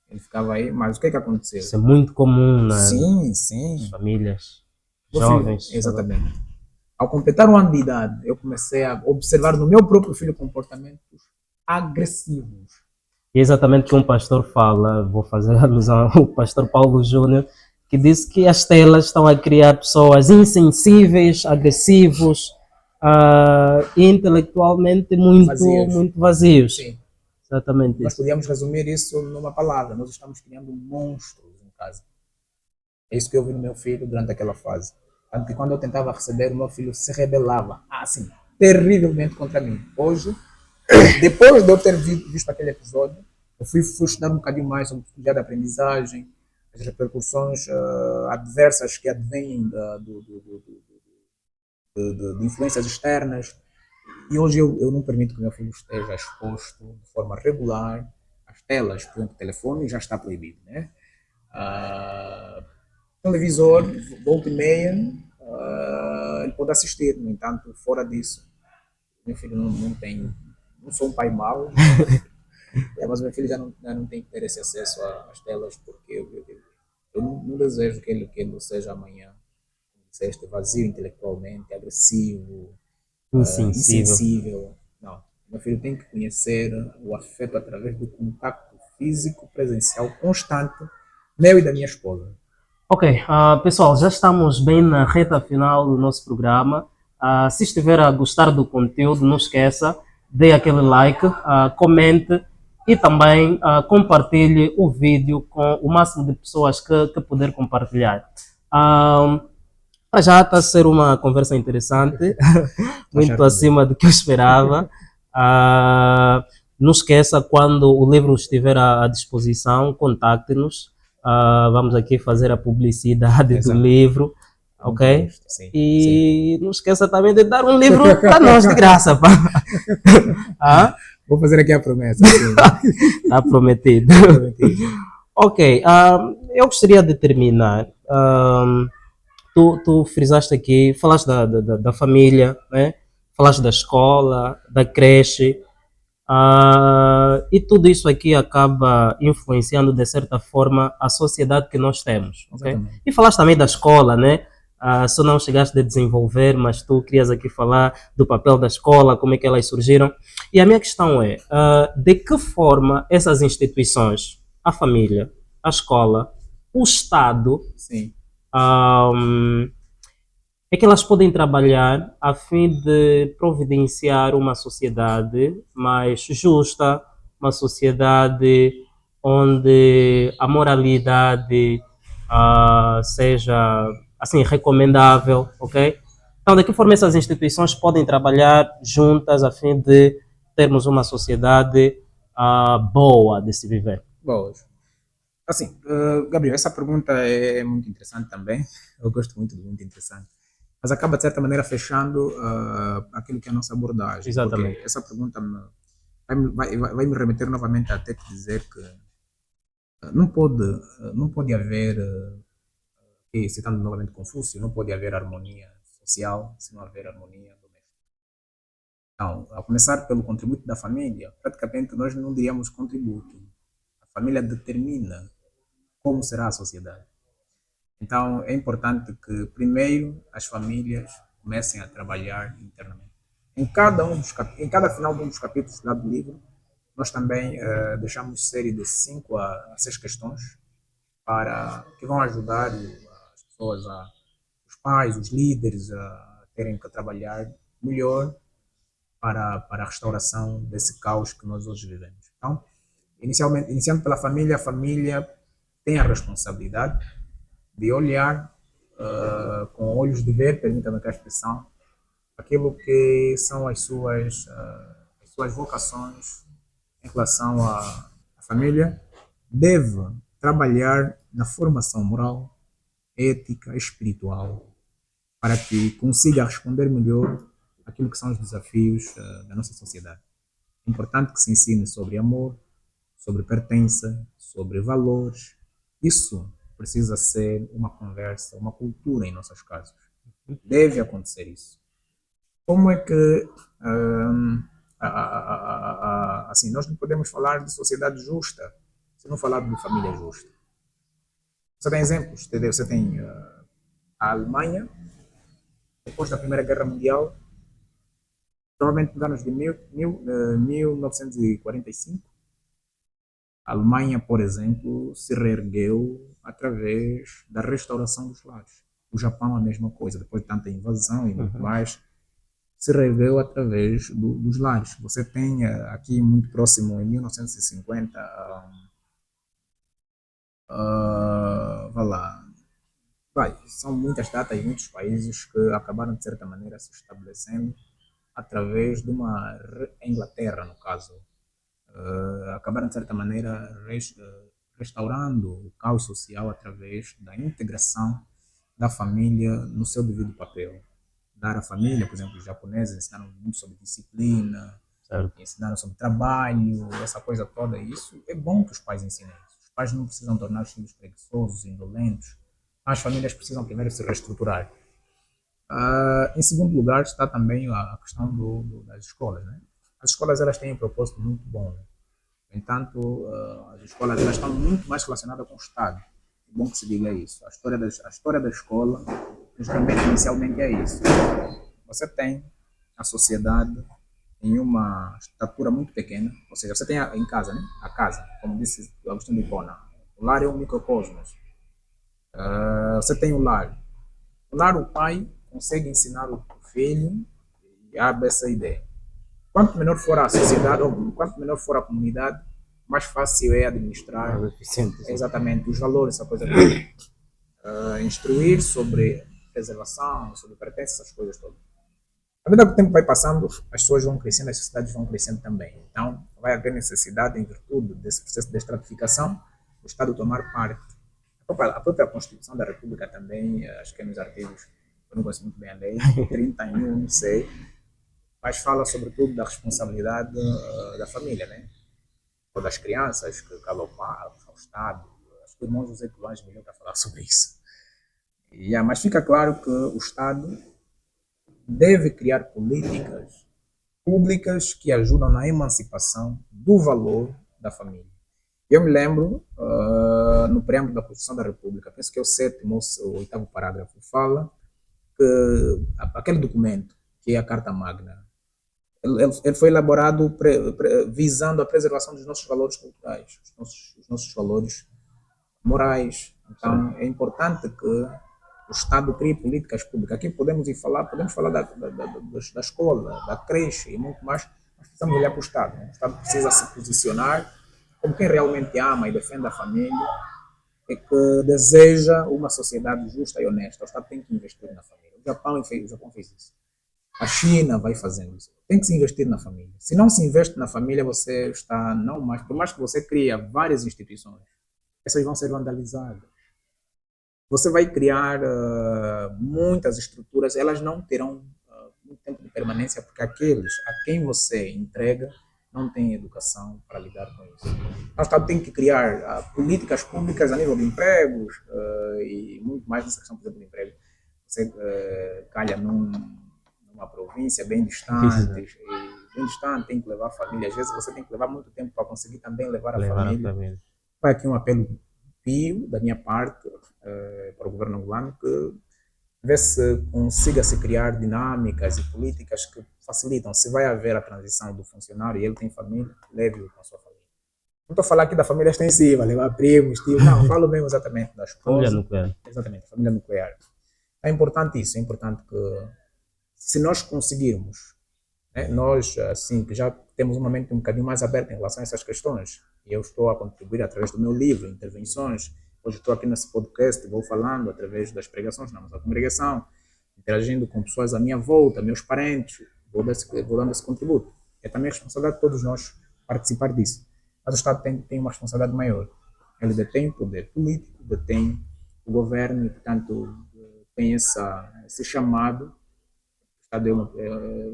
Ele ficava aí, mas o que é que aconteceu? Isso é muito comum, né? Sim. As famílias, jovens. Exatamente. Ao completar 1 ano de idade, eu comecei a observar no meu próprio filho comportamentos agressivos. E é exatamente o que um pastor fala, vou fazer alusão ao pastor Paulo Júnior, que disse que as telas estão a criar pessoas insensíveis, agressivos, e intelectualmente muito vazios. Sim. Exatamente. Nós podíamos resumir isso numa palavra: nós estamos criando monstros em casa. É isso que eu vi no meu filho durante aquela fase. Tanto que quando eu tentava receber, o meu filho se rebelava, assim, terrivelmente contra mim. Hoje, depois de eu ter visto aquele episódio, eu fui estudar um bocadinho mais sobre psicologia da aprendizagem, as repercussões adversas que advêm de influências externas. E hoje eu não permito que meu filho esteja exposto de forma regular às telas. Por exemplo, o telefone já está proibido, né? Televisor, volta e meia, ele pode assistir. No entanto, fora disso, meu filho não sou um pai mau, mas meu filho já não tem que ter esse acesso às telas, porque eu não desejo que ele seja amanhã, seja vazio intelectualmente, agressivo, insensível. Não, meu filho tem que conhecer o afeto através do contato físico, presencial, constante, meu e da minha esposa. Ok, pessoal, já estamos bem na reta final do nosso programa. Se estiver a gostar do conteúdo, não esqueça, dê aquele like, comente e também compartilhe o vídeo com o máximo de pessoas que puder compartilhar. Ah, já está a ser uma conversa interessante, muito acima do que eu esperava. Não esqueça, quando o livro estiver à disposição, contacte-nos. Vamos aqui fazer a publicidade Exato. do livro, ok? Sim, E não esqueça também de dar um livro para nós de graça. Pá. Vou fazer aqui a promessa. Está prometido. Ok, eu gostaria de terminar. Tu frisaste aqui, falaste da família, né? Falaste da escola, da creche, e tudo isso aqui acaba influenciando de certa forma a sociedade que nós temos, ok? E falaste também da escola, né? Só não chegaste a desenvolver, mas tu querias aqui falar do papel da escola, como é que elas surgiram. E a minha questão é, de que forma essas instituições, a família, a escola, o Estado, Sim. é que elas podem trabalhar a fim de providenciar uma sociedade mais justa, uma sociedade onde a moralidade seja assim recomendável, ok? Então, de que forma essas instituições podem trabalhar juntas a fim de termos uma sociedade boa de se viver? Boas. Assim, Gabriel, essa pergunta é muito interessante também. Eu gosto muito de muito interessante. Mas acaba, de certa maneira, fechando aquilo que é a nossa abordagem. Exatamente. Porque essa pergunta vai me remeter novamente a ter que dizer que não pode haver, e citando novamente Confúcio, não pode haver harmonia social se não houver harmonia doméstica. Então, a começar pelo contributo da família, praticamente nós não diríamos contributo. A família determina como será a sociedade. Então, é importante que, primeiro, as famílias comecem a trabalhar internamente. Em cada final de um dos capítulos do livro, nós também deixamos série de 5 a 6 questões que vão ajudar as pessoas, os pais, os líderes, a terem que trabalhar melhor para a restauração desse caos que nós hoje vivemos. Então, iniciando pela família, a família tem a responsabilidade de olhar com olhos de ver, permita-me a expressão, aquilo que são as suas vocações em relação à família, deve trabalhar na formação moral, ética, espiritual, para que consiga responder melhor aquilo que são os desafios da nossa sociedade. É importante que se ensine sobre amor, sobre pertença, sobre valores. Isso precisa ser uma conversa, uma cultura em nossas casas. Deve acontecer isso. Como é que assim, nós não podemos falar de sociedade justa se não falar de família justa? Você tem exemplos, entendeu? Você tem a Alemanha, depois da Primeira Guerra Mundial, provavelmente nos anos de 1945, a Alemanha, por exemplo, se reergueu através da restauração dos lares. O Japão, a mesma coisa, depois de tanta invasão e muito mais, se reergueu através dos lares. Você tem aqui muito próximo, em 1950, são muitas datas e muitos países que acabaram, de certa maneira, se estabelecendo através de uma Inglaterra, no caso, acabaram de certa maneira restaurando o caos social através da integração da família no seu devido papel. Dar à família, por exemplo, os japoneses ensinaram muito sobre disciplina, ensinaram sobre trabalho, essa coisa toda. Isso é bom que os pais ensinem isso. Os pais não precisam tornar os filhos preguiçosos, indolentos. As famílias precisam primeiro se reestruturar. Em segundo lugar está também a questão das escolas, né? As escolas, elas têm um propósito muito bom. No entanto, as escolas, elas estão muito mais relacionadas com o Estado. É bom que se diga isso. A história da escola nos remete inicialmente a isso. Você tem a sociedade em uma estatura muito pequena, ou seja, você tem em casa, né? A casa, como disse Agostinho de Hipona. O lar é um microcosmos. Você tem o lar. O lar, o pai consegue ensinar o filho e abre essa ideia. quanto menor for a sociedade, ou quanto menor for a comunidade, mais fácil é administrar Mais eficiente. Sim. exatamente os valores, essa coisa toda. Instruir sobre preservação, sobre pertença, essas coisas todas. À medida que o tempo vai passando, as pessoas vão crescendo, as sociedades vão crescendo também. Então, vai haver necessidade, em virtude desse processo de estratificação, do Estado tomar parte. A própria Constituição da República também, acho que é nos artigos, eu não conheço muito bem a lei, 31, não sei, mas fala sobretudo da responsabilidade da família, né? Ou das crianças, que cabe ao Estado. Acho que o irmão José Colares melhor para falar sobre isso. Mas fica claro que o Estado deve criar políticas públicas que ajudam na emancipação do valor da família. Eu me lembro, no preâmbulo da Constituição da República, penso que é o 7º ou 8º parágrafo, fala que aquele documento, que é a Carta Magna, ele foi elaborado visando a preservação dos nossos valores culturais, os nossos valores morais. Então, é importante que o Estado crie políticas públicas. Aqui podemos falar da escola, da creche e muito mais, mas precisamos olhar para o Estado. Né? O Estado precisa se posicionar como quem realmente ama e defende a família e que deseja uma sociedade justa e honesta. O Estado tem que investir na família. O Japão fez isso. A China vai fazendo isso. Tem que se investir na família. Se não se investe na família, você está não mais, por mais que você crie várias instituições, essas vão ser vandalizadas. Você vai criar muitas estruturas, elas não terão muito tempo de permanência, porque aqueles a quem você entrega não têm educação para lidar com isso. Então, o Estado tem que criar políticas públicas a nível de empregos e muito mais nessa questão, por exemplo, de emprego. Você calha numa província bem distante, tem que levar a família. Às vezes você tem que levar muito tempo para conseguir também levar a família. Vai aqui um apelo pio da minha parte para o governo angolano que vê se consiga se criar dinâmicas e políticas que facilitam. Se vai haver a transição do funcionário e ele tem família, leve-o com a sua família. Não estou a falar aqui da família extensiva, levar primos, tios, não, falo mesmo exatamente da esposa. Família nuclear. Exatamente, família nuclear. É importante isso, é importante que se nós conseguirmos, né, nós assim, que já temos uma mente um bocadinho mais aberta em relação a essas questões, e eu estou a contribuir através do meu livro, intervenções, hoje estou aqui nesse podcast, vou falando através das pregações na nossa congregação, interagindo com pessoas à minha volta, meus parentes, vou dando esse contributo. É também a responsabilidade de todos nós participar disso. Mas o Estado tem uma responsabilidade maior. Ele detém o poder político, detém o governo e, portanto, tem esse chamado. O Estado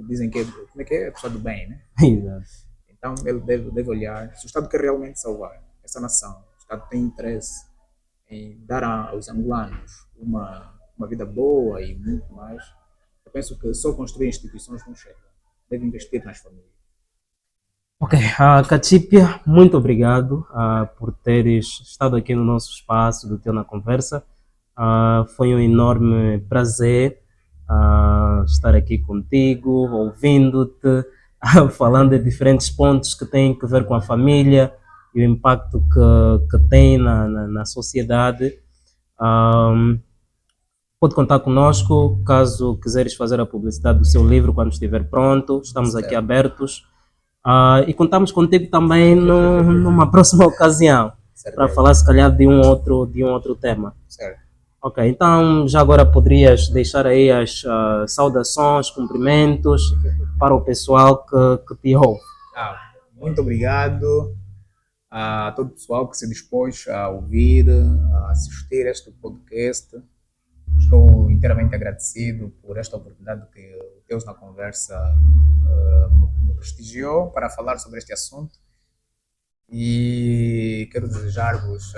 dizem que é a pessoa do bem, né? Exato. Então, ele deve olhar. Se o Estado quer realmente salvar essa nação, o Estado tem interesse em dar aos angolanos uma vida boa e muito mais. Eu penso que só construir instituições não chega. Deve investir nas famílias. Ok, Cachipia, muito obrigado por teres estado aqui no nosso espaço do Teu na Conversa. Foi um enorme prazer estar aqui contigo, ouvindo-te, falando de diferentes pontos que têm a ver com a família e o impacto que tem na sociedade. Pode contar conosco caso quiseres fazer a publicidade do seu livro quando estiver pronto. Estamos aqui abertos. E contamos contigo também numa próxima ocasião para falar se calhar de um outro tema. Certo. Ok, então já agora poderias deixar aí as saudações, cumprimentos para o pessoal que te ouve. Muito obrigado a todo o pessoal que se dispôs a ouvir, a assistir este podcast. Estou inteiramente agradecido por esta oportunidade que o Deus na Conversa me prestigiou para falar sobre este assunto e quero desejar-vos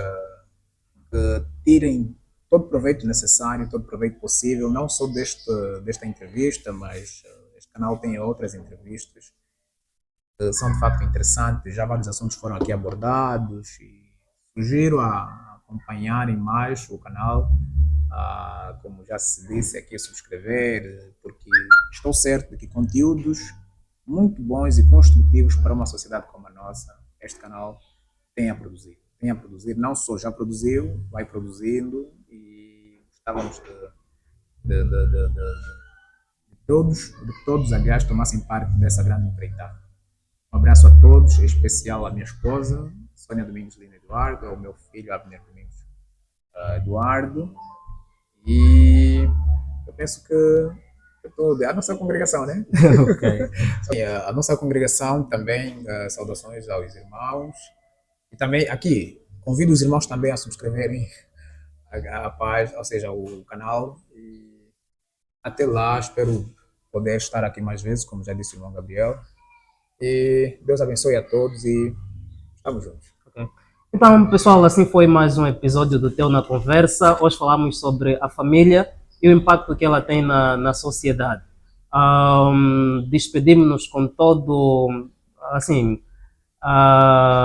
que tirem todo o proveito necessário, todo o proveito possível, não só desta entrevista, mas este canal tem outras entrevistas que são de facto interessantes. Já vários assuntos foram aqui abordados e sugiro a acompanharem mais o canal. Como já se disse aqui, subscrever, porque estou certo de que conteúdos muito bons e construtivos para uma sociedade como a nossa, este canal tem a produzir. Não só já produziu, vai produzindo e gostávamos de de que todos, aliás, tomassem parte dessa grande empreitada. Um abraço a todos, em especial à minha esposa, Sônia Domingos Lina Eduardo, ao meu filho Abner Domingos Eduardo, e eu penso que tudo, a nossa congregação, né? Ok. E a nossa congregação também, saudações aos irmãos, e também aqui, convido os irmãos também a subscreverem a página, ou seja, o canal, e até lá, espero poder estar aqui mais vezes, como já disse o irmão Gabriel, e Deus abençoe a todos e estamos juntos. Ok. Então, pessoal, assim foi mais um episódio do Teu na Conversa. Hoje falamos sobre a família e o impacto que ela tem na sociedade. Despedimos-nos com todo, assim,